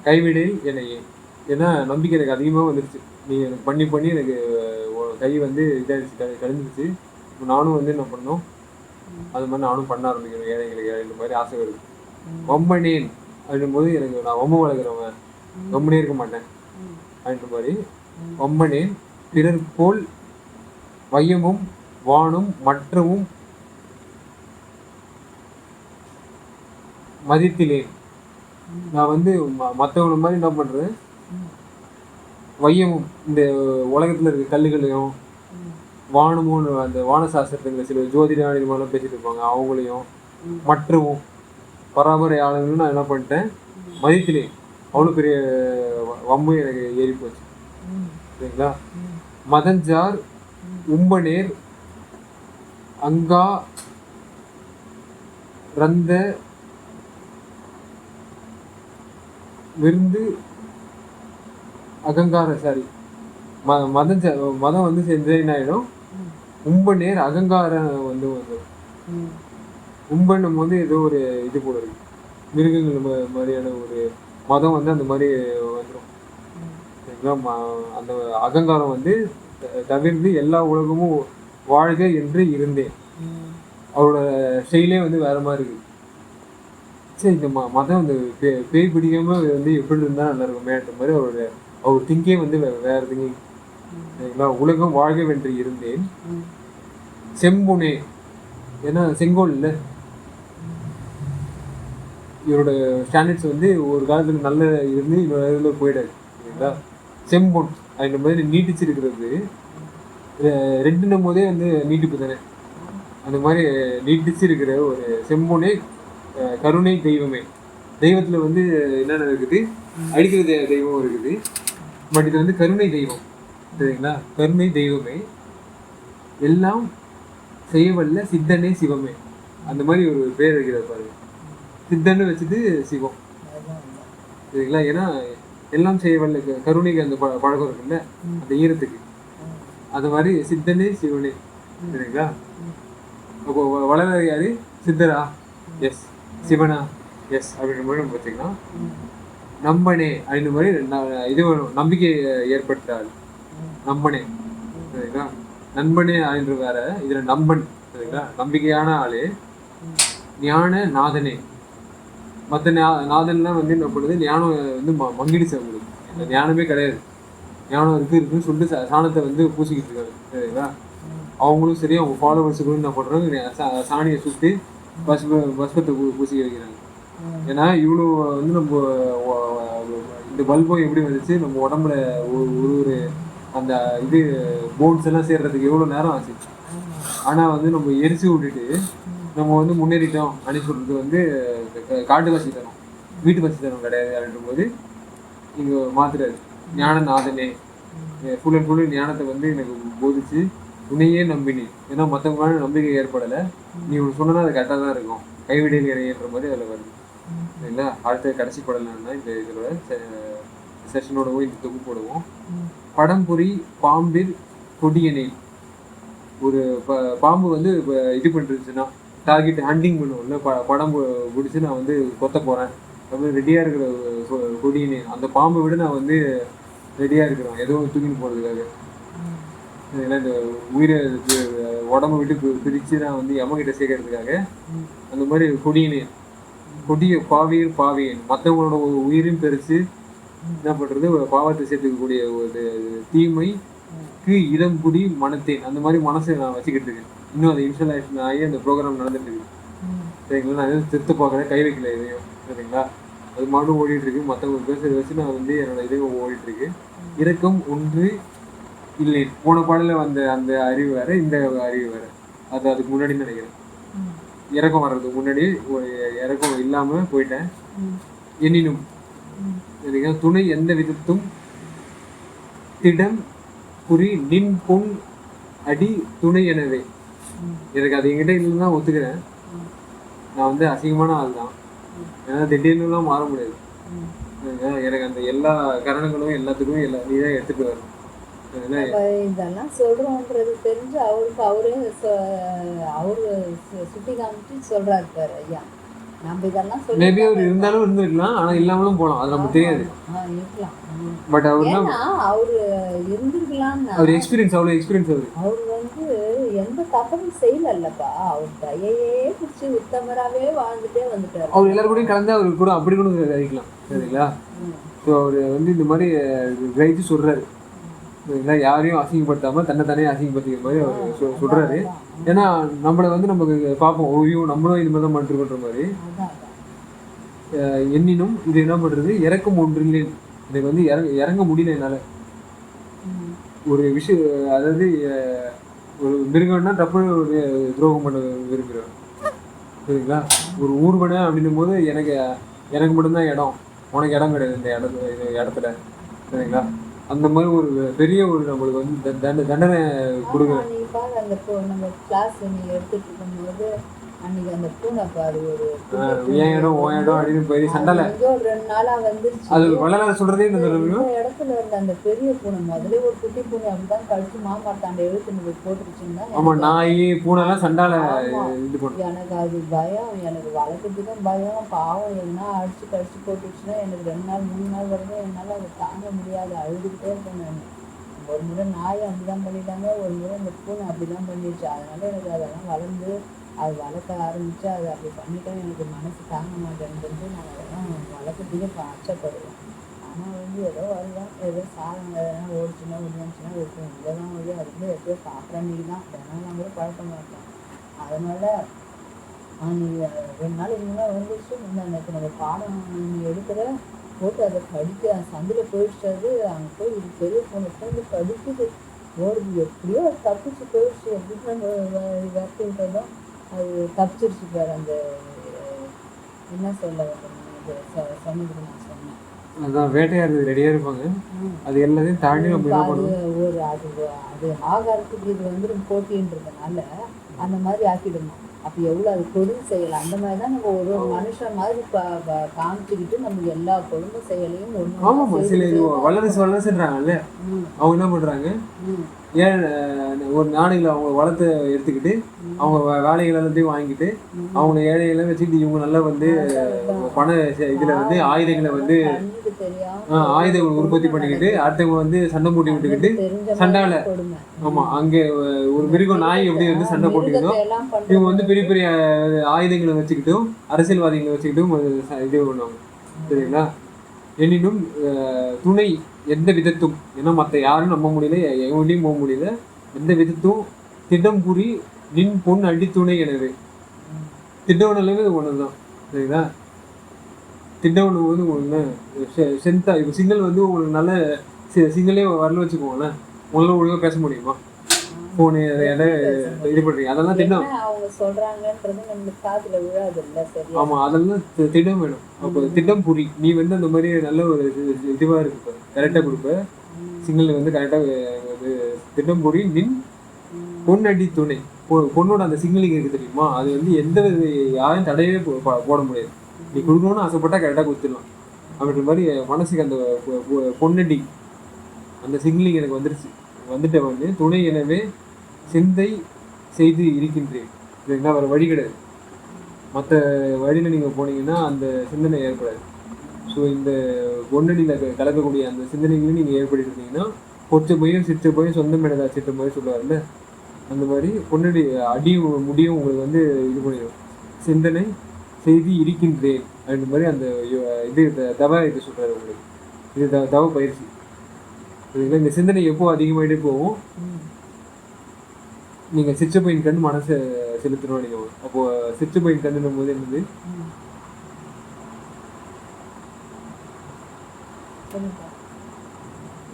கைவிடேன் என்னையே. ஏன்னா நம்பிக்கை எனக்கு அதிகமாக வந்துருச்சு. நீ எனக்கு பண்ணி எனக்கு கை வந்து இதாகிடுச்சு, கழிஞ்சிருச்சு. இப்போ நானும் வந்து என்ன பண்ணோம், அது மாதிரி நானும் பண்ண ஆரம்பிக்கணும். ஏழைங்களுக்கு இந்த மாதிரி ஆசை வருது. வம்பனேன் அப்படின் போது எனக்கு நான் வம்பு வளர்க்குறவன், வம்பனே இருக்க மாட்டேன் அப்படின்ற மாதிரி. வம்பனேன் பிறர் போல் வையமும் வானும் மற்றவும் மதித்திலேன். நான் வந்து மற்றவங்கள மாதிரி என்ன பண்ணுறேன், வையமும் இந்த உலகத்தில் இருக்க கல்லுகளையும் வானமும் அந்த வான சாஸ்திரத்துங்களை சில ஜோதிடமாலாம் பேசிட்டு இருப்பாங்க, அவங்களையும் மற்றவும் பராமரி ஆளுங்களும் நான் என்ன பண்ணிட்டேன், மதித்திலே. அவ்வளோ பெரிய வம்பு எனக்கு ஏறி போச்சு. சரிங்களா, மதஞ்சார் உம்பனேர் அங்கா ரந்த விருந்து அகங்கார சாரி மதம் வந்து செஞ்ச என்ன ஆயிடும், உம்ப நேர் அகங்காரம் வந்து வந்துடும். உம்பன் நம்ம வந்து ஏதோ ஒரு இது போல இருக்கு, மிருகங்கள் மாதிரியான ஒரு மதம் வந்து அந்த மாதிரி வந்துடும். சரிங்களா, அந்த அகங்காரம் வந்து தவிர்த்து எல்லா உலகமும் வாழ்க என்று இருந்தேன். அவரோட செயலே வந்து வேற மாதிரி இருக்கு. சரி, இந்த மதம் வந்து பேய் பிடிக்காம வந்து எப்படி இருந்தால் நல்லா இருக்குமேன்ற மாதிரி அவர் திங்கே வந்து வேற திங்கிங். சரிங்களா, உலகம் வாழ்கவென்று இருந்தேன் செம்புனே. ஏன்னா செங்கோல் இல்லை, இவரோட ஸ்டாண்டர்ட்ஸ் வந்து ஒரு காலத்துல நல்ல இருந்து இன்னொரு இதில் போயிடாது. சரிங்களா, செம்பொன் அந்த மாதிரி நீட்டிச்சிருக்கிறது. ரெண்டுன்னும் போதே வந்து நீட்டிப்பு தானே, அந்த மாதிரி நீட்டிச்சிருக்கிற ஒரு செம்பொனே கருணை தெய்வமே. தெய்வத்தில் வந்து என்னென்ன இருக்குது, அடிக்கிற தெய்வம் இருக்குது, பட் இது வந்து கருணை தெய்வம். சரிங்களா, கருணை தெய்வமே, எல்லாம் செய்யவல்ல சித்தனே சிவமே. அந்த மாதிரி ஒரு பேர் இருக்கிறார் பாருங்க, சித்தன்னு வச்சுட்டு சிவம். சரிங்களா, ஏன்னா எல்லாம் செய்யவல்ல கருணைக்கு அந்த பழக்கம் இருக்குல்ல, அந்த ஈரத்துக்கு, அது மாதிரி சித்தனே சிவனே. சரிங்களா, அப்போ வளர யாரு, சித்தரா, எஸ். சிவனா, எஸ். அப்படின்ற மாதிரி நம்ம வச்சுக்கலாம். நம்பனே அப்படின்ற மாதிரி இது நம்பிக்கை ஏற்பட்டால் நம்பனே. சரிங்களா, நண்பனே அப்படின்ற வேற, இதுல நம்பன். சரிங்களா, நம்பிக்கையான ஆளு. ஞான நாதனே. மற்ற நாதன்லாம் வந்து என்ன பண்ணுது, ஞானம் வந்து மங்கிடுச்சு அவங்களுக்கு. இந்த ஞானமே கிடையாது, ஞானம் இருக்குன்னு சொல்லிட்டு சாணத்தை வந்து பூசிக்கிட்டு இருக்காங்க. சரிங்களா, அவங்களும் சரி அவங்க ஃபாலோவர்ஸுக்கும் என்ன பண்ணுறாங்க, சாணியை சுட்டு பஸ்பத்தை பூசிக்க வைக்கிறாங்க. ஏன்னா இவ்வளோ வந்து நம்ம இந்த பல்பம் எப்படி வந்துச்சு, நம்ம உடம்புல ஒரு அந்த இது போன்ஸ் எல்லாம் சேர்றதுக்கு எவ்வளோ நேரம் ஆச்சு. ஆனால் வந்து நம்ம எரிச்சு விட்டுட்டு நம்ம வந்து முன்னேறிட்டோம் அப்படின்னு சொல்றது வந்து காட்டு வாசி தரும், வீட்டு வாசி தரும் கிடையாது அப்படின்ற போது இங்கே மாத்துறாரு. ஞானநாதனே ஃபுல் அண்ட் ஃபுல்லு ஞானத்தை வந்து எனக்கு போதிச்சு உன்னையே நம்பினேன். ஏன்னா மற்றவங்களால நம்பிக்கை ஏற்படலை, நீ ஒன்று சொன்னா அது கரெக்டாக தான் இருக்கும், கைவிடையில் இறையன்ற மாதிரி அதில் வருது. சரிங்களா? அடுத்த கடைசி படம்னா இந்த இதோட செஷனோடவும் இந்த தொகுப்போடவும் படம்புரி பாம்பில் கொடியனை. ஒரு பாம்பு வந்து இது பண்ணிருச்சுன்னா டார்கெட் ஹண்டிங் பண்ணுவோம்ல, படம் பிடிச்சி நான் வந்து கொத்த போகிறேன் அப்படின்னு ரெடியாக இருக்கிற கொடியனை, அந்த பாம்பை விட நான் வந்து ரெடியாக இருக்கிறேன் ஏதோ தூக்கின்னு போகிறதுக்காக. இந்த உயிரை உடம்பு விட்டு பிரித்து நான் வந்து யமகிட்ட சேர்க்கறதுக்காக அந்த மாதிரி கொடியனே, கொடிய பாவியன் மற்றவங்களோட உயிரையும் பெருசு என்ன பண்ணுறது, பாவத்தை சேர்த்துக்கக்கூடிய ஒரு தீமைக்கு இடம்புடி மனத்தேன், அந்த மாதிரி மனசை நான் வச்சுக்கிட்டு இருக்கேன். இன்னும் அது இன்ஸ்டாலேஷன் ஆகி அந்த ப்ரோக்ராம் நடந்துட்டு இருக்கு. சரிங்களா? நான் எதுவும் திருத்த பார்க்குறேன், கை வைக்கல எதையும். சரிங்களா? அது மட்டும் ஓடிட்டு இருக்கு. மற்றவங்க பேசுறதை வச்சு நான் வந்து என்னோட இதையும் ஓடிட்டு இருக்கு. இரக்கம் ஒன்று இல்லை. போன பாடல வந்த அந்த அறிவு வேற, இந்த அறிவு வேற. அது அதுக்கு முன்னாடி நினைக்கிறேன். இறக்கம் வர்றதுக்கு முன்னாடி இறக்கம் இல்லாம போயிட்டேன். எனினும் துணை எந்த விதத்தும் திடம் குறி நின் பொன் அடி துணை எனவே. எனக்கு அது என்கிட்ட இல்லைன்னு தான் ஒத்துக்கிறேன். நான் வந்து அசிங்கமான ஆள் தான், ஏன்னா திடீர்னுலாம் மாற முடியாது. எனக்கு அந்த எல்லா காரணங்களும் எல்லாத்துக்கும் நீ தான் எடுத்துட்டு வரணும். இதெல்லாம் சொல்றோன்றது தெரிஞ்சு அவரே அவரு சுட்டி காமிச்சு சொல்றாரு பாரு ஐயா. நம்ம இதெல்லாம் சொல்லி மேபி அவர் இருந்தாலும் இருந்துக்கலாம், ஆனா இல்லாமலும் போகலாம், அது நமக்கு தெரியாது. இருக்கலாம். பட் அவரு இருந்திருக்கலாம். அவர் எக்ஸ்பீரியன்ஸ் அவ்வளோ எக்ஸ்பீரியன்ஸ் அவர் வந்து எந்த தப்பவும் செய்யலல்லப்பா. அவர் தையே பிடிச்சி உத்தமராகவே வாழ்ந்துட்டே வந்துட்டார். அவர் எல்லாரும் கூடயும் கலந்து அவர் கூட அப்படி கூட கழிக்கலாம். சரிங்களா? ஸோ அவர் வந்து இந்த மாதிரி கிரகிச்சு சொல்றாரு. சரிங்களா? யாரையும் அசிங்கப்படுத்தாம தன்னைத்தானே அசிங்கப்படுத்திக்கிற மாதிரி அவர் சொல்றாரு. ஏன்னா நம்மளை வந்து நமக்கு பார்ப்போம், ஓய்யோ நம்மளும் இது மாதிரி தான் பண்ணிருக்கோன்ற மாதிரி. எண்ணினும் இது என்ன பண்றது, இறக்கம் ஒன்றில்லை. எனக்கு வந்து இறங்க முடியல என்னால. ஒரு விஷயம், அதாவது ஒரு மிருகம்னா டப்புனு ஒரு துரோகம் பண்ண விரும்புகிறேன். சரிங்களா? ஒரு ஊர்வனை அப்படின்னும் போது எனக்கு மட்டும்தான் இடம், உனக்கு இடம் கிடையாது இந்த இடத்துல. சரிங்களா? அந்த மாதிரி ஒரு பெரிய ஒரு நம்மளுக்கு வந்து தண்டனை கொடுக்குறேன். அந்த நம்ம கிளாஸ் நீ எடுத்துட்டு இருக்கும்போது அன்னைக்கு அந்த பூனை பாரு, ஒரு ஏன் இடம் ஓ இடம் அப்படின்னு போய் சண்டை 2 நாளா வந்துருச்சு. அது வளர சொல்றதே இந்த இடத்துல இருந்த அந்த பெரிய பூனை முதல்ல ஒரு குட்டி பூனை அப்படிதான் கழிச்சு மாமாட்டாண்ட எழுத்து போட்டுருச்சுன்னா. ஆமா, நாய் பூனை எல்லாம் சண்டால இது பண்ணும். எனக்கு அது பயம், எனக்கு வளர்க்கறதுக்கும் பயம். பாவம் எதுனா அடிச்சு கழிச்சு போட்டுருச்சுன்னா எனக்கு 2 நாள் 3 நாள் வரைக்கும் என்னால அதை தாங்க முடியாது, அழுதுகிட்டே இருப்பேன் நான். ஒரு முறை நாயை அப்படிதான் பண்ணிட்டாங்க, ஒரு முறை இந்த பூனை அப்படிதான் பண்ணிடுச்சு. அதனால எனக்கு அதெல்லாம் வளர்ந்து அது வளர்க்க ஆரம்பிச்சு அது அப்படி பண்ணிட்டேன். எனக்கு மனசு தாங்க மாட்டேன்னு நான் அதெல்லாம் வளர்க்கறதுக்கே அச்சப்படுவேன். ஆனால் வந்து ஏதோ வருவேன், ஏதோ சாதம் எதனா ஓடிச்சுன்னா விழுந்துச்சுன்னா இருக்கும், இவ்வளோதான் வந்து அதுக்குள்ளே எப்படியோ சாப்பிட்றன்னைக்கு தான் தினம் கூட பழக்க மாட்டேன். அதனால நீ 2 நாளைக்கு முன்னாடி வந்துச்சு. எனக்கு நம்ம பாடம் நீ எடுக்கிற போட்டு அதை கடிக்க சந்தில் போயிடுச்சு. அது அங்கே போய் இது பெரிய பொண்ணு உட்காந்து கடிக்குது, ஓடுது. எப்படியோ தப்பிச்சு போயிடுச்சு. எப்படின்னு நம்ம விரட்டி விட்டதும் அது தப்பிச்சிருச்சு பாரு. அந்த என்ன சொல்ல சொன்னதுக்கு நான் சொன்னேன், அதான் வேட்டையாடுறது ரெடியாக இருப்பாங்க. அது எல்லாத்தையும் தாண்டி நம்ம ஒரு அது ஆகாரத்துக்கு இது வந்து போட்டின்றதுனால அந்த மாதிரி ஆக்கிடணும். அப்போ எவ்வளோ அது தொழில் செய்யலாம். அந்த மாதிரி தான் நம்ம ஒரு மனுஷன் மாதிரி காமிச்சுக்கிட்டு நம்ம எல்லா குடும்ப செயலையும் வளர்ந்துன்றாங்கல்ல. அவங்க என்ன பண்றாங்க, ஏன் ஒரு நாடுகளை அவங்க வளர்த்து எடுத்துக்கிட்டு அவங்க வேலைகள் எல்லாத்தையும் வாங்கிட்டு அவங்க ஏழைகளை வச்சுக்கிட்டு இவங்க நல்லா வந்து பண இதுல வந்து ஆயுதங்களை வந்து ஆயுதங்கள் உற்பத்தி பண்ணிக்கிட்டு அடுத்தவங்க வந்து சண்டை போட்டி விட்டுக்கிட்டு சண்டால. ஆமா, அங்கே ஒரு மிருகம் நாய் எப்படி வந்து சண்டை போட்டுக்கிட்டோம், இவங்க வந்து பெரிய பெரிய ஆயுதங்களை வச்சுக்கிட்டும் அரசியல்வாதிகளை வச்சுக்கிட்டும் இது பண்ணுவாங்க. சரிங்களா? எனினும் துணை எந்த விதத்தும், ஏன்னா மற்ற யாரும் நம்ப முடியல, எவங்களையும் போக முடியல, எந்த விதத்தும் திட்டம் புரி நின் பொன் அடித்துணை எனவே. திட்டவனமே ஒன்று தான் சரிங்களா. திட்டவனு வந்து உங்களுக்கு ஸ்ட்ரென்த்தா இப்போ சிக்னல் வந்து உங்களுக்கு நல்ல சிக்னலே வரல வச்சுக்கோங்களேன், உங்களால் ஒழுங்காக பேச முடியுமா? ஃபோனு இது பண்ணுறீங்க அதெல்லாம் திட்டம். அவங்க சொல்றாங்கன்றது நம்மளுக்கு காதுல விழாது இல்லை சரி. ஆமாம் அதெல்லாம் திட்டம் வேணும். அப்போ திட்டம் புரி நீ வந்து அந்த மாதிரி நல்ல ஒரு இதுவாக இருக்கு கரெக்டாக கொடுப்ப சிக்னல் வந்து கரெக்டாக திட்டம் புரி நின் பொன்னடி துணை. பொண்ணோட அந்த சிக்னலிங் இருக்கு தெரியுமா, அது வந்து எந்த யாரும் தடையவே போட முடியாது. நீ கொடுக்கணும்னு ஆசைப்பட்டா கரெக்டாக கொடுத்துடலாம். அப்படின்ற மாதிரி மனசுக்கு அந்த பொன்னடி அந்த சிக்னலிங் எனக்கு வந்துருச்சு. வந்துட்ட வந்து துணை எனவே சிந்தை செய்து இருக்கின்றேன் சரிங்களா. வேறு வழி கிடையாது. மற்ற வழியில் நீங்கள் போனீங்கன்னா அந்த சிந்தனை ஏற்படாது. ஸோ இந்த பொன்னடியில் கலக்கக்கூடிய அந்த சிந்தனைகளையும் நீங்கள் ஏற்படுத்திருந்தீங்கன்னா பொச்ச பையும் சிற்ற பையும் சொந்தம் இடதா சிற்ற மாதிரி சொல்லுவார்ல, அந்த மாதிரி பொன்னடி அடி முடியும் உங்களுக்கு வந்து இது பண்ணிடும். சிந்தனை செய்து இருக்கின்றேன் அப்படின்ற மாதிரி அந்த இது தவ இது சொல்கிறாரு உங்களுக்கு. இது தவ பயிற்சி சரிங்களா. இந்த சிந்தனை எப்போ அதிகமாகிட்டே போகும், நீங்கள் சிற்றப்பையின் கண் மனசை செலுத்தணும் நீங்கள். அப்போது சிற்றப்பையின் கண்ணுன்னும் போது என்னது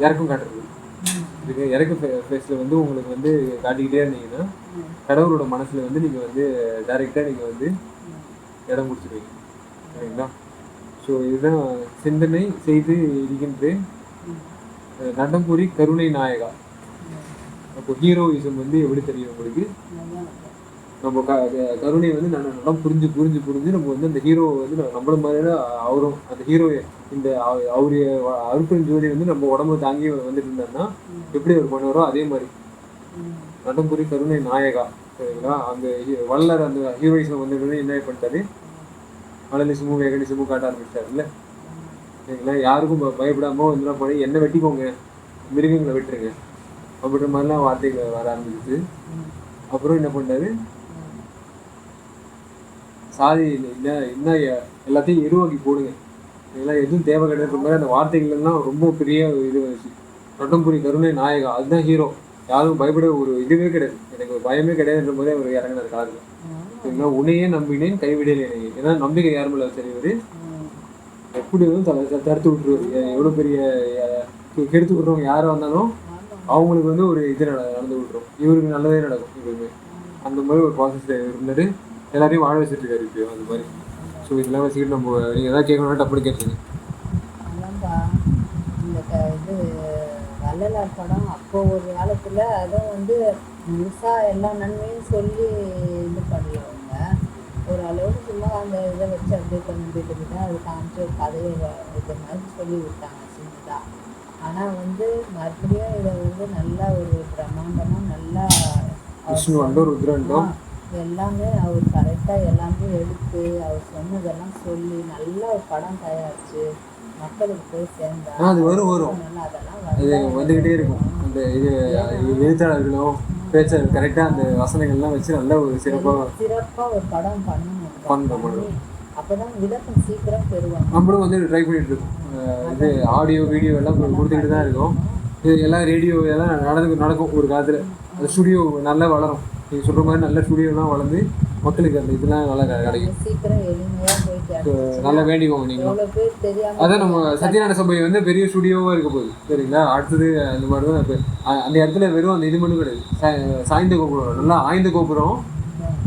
இறக்கம் காட்டுறது. இதுக்கு இறக்க ஃபேஸில் வந்து உங்களுக்கு வந்து காட்டிக்கிட்டே இருந்தீங்கன்னா கடவுளோட மனசில் வந்து நீங்கள் வந்து டைரெக்டாக நீங்கள் வந்து இடம் கொடுத்துருவீங்க சரிங்களா. ஸோ இதுதான் சிந்தனை செய்து இருக்கின்றேன் நடம்புரி கருணை நாயகா. அப்போ ஹீரோயிசம் வந்து எப்படி தெரியும் உங்களுக்கு, நம்ம கருணை வந்து நடம் புரிஞ்சு புரிஞ்சு புரிஞ்சு நம்ம வந்து அந்த ஹீரோ வந்து நம்மள மாதிரியான அவரும் அந்த ஹீரோ இந்த அவருடைய அருப்பெரும் ஜோதி வந்து நம்ம உடம்பு தாங்கி வந்துட்டு இருந்தாருன்னா எப்படி அவர் பண்ணுவாரோ அதே மாதிரி நடம்புரி கருணை நாயகா சரிங்களா. அந்த வள்ளர் அந்த ஹீரோயிசம் வந்து என்ன பண்ணிட்டாரு, மலலிசமும் வேகனிசமும் காட்ட ஆரம்பிச்சிட்டாரு இல்லை சரிங்களா. யாருக்கும் பயப்படாமல் வந்து பண்ணி என்ன வெட்டிக்கோங்க மிருகங்களை வெட்டுருங்க அப்படின்ற மாதிரிலாம் வார்த்தைகள் வர ஆரம்பிச்சிச்சு. அப்புறம் என்ன பண்ணாரு, சாதி என்ன எல்லாத்தையும் எருவாக்கி போடுங்க இதெல்லாம் எதுவும் தேவை கிடையாது மாதிரி அந்த வார்த்தைகள்லாம் ரொம்ப பெரிய இது வந்துச்சு. நடம்புரி கருணை நாயகா அதுதான் ஹீரோ. யாரும் பயப்பட ஒரு இதுவே கிடையாது, எனக்கு பயமே கிடையாதுன்ற போதே அவர் இறங்கினார் காலத்தில் சரிங்களா. உன்னையே நம்பினேன் கைவிடல எனக்கு, ஏன்னா நம்பிக்கை யாரும் இல்லை சரி. எப்படி வந்து தடுத்து விட்டுருவாரு. எவ்வளோ பெரிய கெடுத்து விட்றவங்க யாராக வந்தாலும் அவங்களுக்கு வந்து ஒரு இது நடந்து விட்டுரும், இவருக்கு நல்லதே நடக்கும் இவருக்கு. அந்த மாதிரி ஒரு ப்ராசஸ் இருந்தாரு, எல்லாரையும் வாழ வச்சுட்டு இருக்காரு இப்போ அந்த மாதிரி. ஸோ இதெல்லாம் வச்சுக்கிட்டு நம்ம நீங்கள் எதாவது கேட்கணும்னா டப்புனு கேட்டுருங்க. அதான்ப்பா இந்த இது வள்ளலார் படம் அப்போ ஒரு காலத்தில் அதுவும் வந்து முழுசாக எல்லா நன்மையும் சொல்லி இது பண்ணுறவங்க ஒரு அளவுக்கு சும்மா அந்த இதை வச்சு அப்படியே பண்ணிட்டு அது காமிச்சு ஒரு கதையை இது மாதிரி சொல்லி விட்டாங்க சின்னதாக. ஆனால் வந்து மறுபடியும் இதை வந்து நல்லா ஒரு பிரம்மாண்டமாக நல்லா எல்லாமே அவர் கரெக்டாக எல்லாமே எடுத்து அவர் சொன்னதெல்லாம் சொல்லி நல்ல ஒரு படம் தயாரிச்சு மக்களுக்கு போய் சேர்ந்தா அது வரும் அதெல்லாம் வந்துக்கிட்டே இருக்கும். அந்த இது எழுத்தாளர்களும் பேச்சாளர் கரெக்டாக அந்த வசனங்கள்லாம் வச்சு நல்ல ஒரு சிறப்பாக ஒரு படம் பண்ணணும். அப்போதான் விளக்கம் சீக்கிரம் பெறுவாங்க. நம்மளும் வந்து ட்ரை பண்ணிட்டு இருக்கோம். இது ஆடியோ வீடியோ எல்லாம் கொடுத்துக்கிட்டு தான் இருக்கோம். இது எல்லாம் ரேடியோ எல்லாம் நடக்கும் ஒரு காலத்தில். அந்த ஸ்டுடியோ நல்லா வளரும். நீங்கள் சொல்கிற மாதிரி நல்ல ஸ்டுடியோலாம் வளர்ந்து மக்களுக்கு அந்த இதெல்லாம் நல்லா கிடைக்கும். சீக்கிரம் எளிமையாக போயிட்டு நல்லா வேண்டிக்கோங்க நீங்களும். அதான் நம்ம சத்யநாராயண சபை வந்து பெரிய ஸ்டுடியோவாக இருக்க போகுது சரிங்களா. அடுத்தது அந்த மாதிரி தான் இப்போ அந்த இடத்துல வெறும் அந்த இது மட்டும் கிடையாது, சாய்ந்த கோபுரம் நல்லா ஆய்ந்த கோபுரம்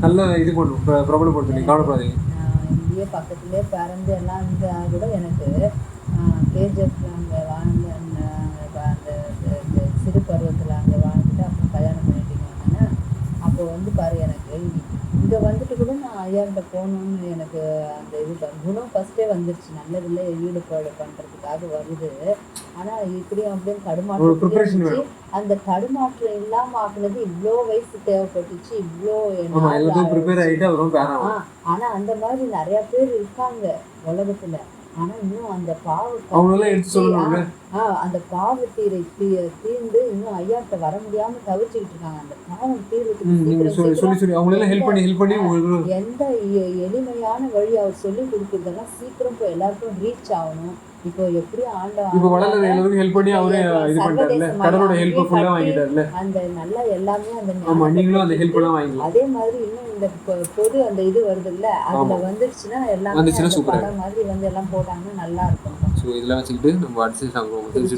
நல்லா இது பண்ணும் பிரபலப்படுத்தும். நீங்கள் கவலைப்படாதீங்க. இங்கேயே பக்கத்துலேயே பிறந்து எல்லாம் இருந்தால் கூட எனக்கு கேஜிஎஃப்ல அங்கே வாழ்ந்த அந்த சிறு பருவத்தில் அங்கே வாழ்ந்துட்டு அப்புறம் கல்யாணம் பண்ணிட்டீங்க வந்தேன்னா அப்போ வந்து பாரு எனக்கு இங்கே வந்துட்டு கூட நான் ஐயார்கிட்ட போகணுன்னு எனக்கு அந்த இது குணம் ஃபஸ்ட்டே வந்துருச்சு. நல்லதில்லை ஈடுபாடு பண்ணுறதுக்காக வருது. ஆனால் இப்படியும் அப்படியும் தடுமாற்றம் அந்த தடுமாற்றம் இல்லாமல் ஆக்குனது இவ்வளோ வயசு தேவைப்பட்டுச்சு. இவ்வளோ ஆனால் அந்த மாதிரி நிறையா பேர் இருக்காங்க உலகத்தில். ஆனால் இன்னும் அந்த அந்த பாவத்தீரை தீர்ந்து இன்னும் ஐயாட்ட வர முடியாமல் தவிர்த்துக்கிட்டு இருக்காங்க. அந்த பாவம் தீர்வுக்கு எந்த எளிமையான வழி அவர் சொல்லி கொடுக்குறதெல்லாம் சீக்கிரம் போய் எல்லாருக்கும் ரீச் ஆகணும். இப்போ எப்படி இப்போ வளர்ற எல்லாருக்கும் ஹெல்ப் பண்ணி அவரே இது பண்ணிட்டார்ல, கடவுளோட ஹெல்ப் ஃபுல்லா வாங்கிட்டார்ல. அந்த நல்லா எல்லாமே அந்த ஆமா, நீங்களும் அந்த ஹெல்ப் எல்லாம் வாங்கிக்கலாம். அதே மாதிரி இன்னும் இந்த பொது அந்த இது வருது இல்ல, அதுல வந்துருச்சுன்னா எல்லாமே வந்துச்சுன்னா அந்த சூப்பரா படம் மாதிரி வந்து எல்லாம் போட்டாங்கன்னா நல்லா இருக்கும். ஸோ இதெல்லாம் வச்சுக்கிட்டு நம்ம அடுத்து திருச்சி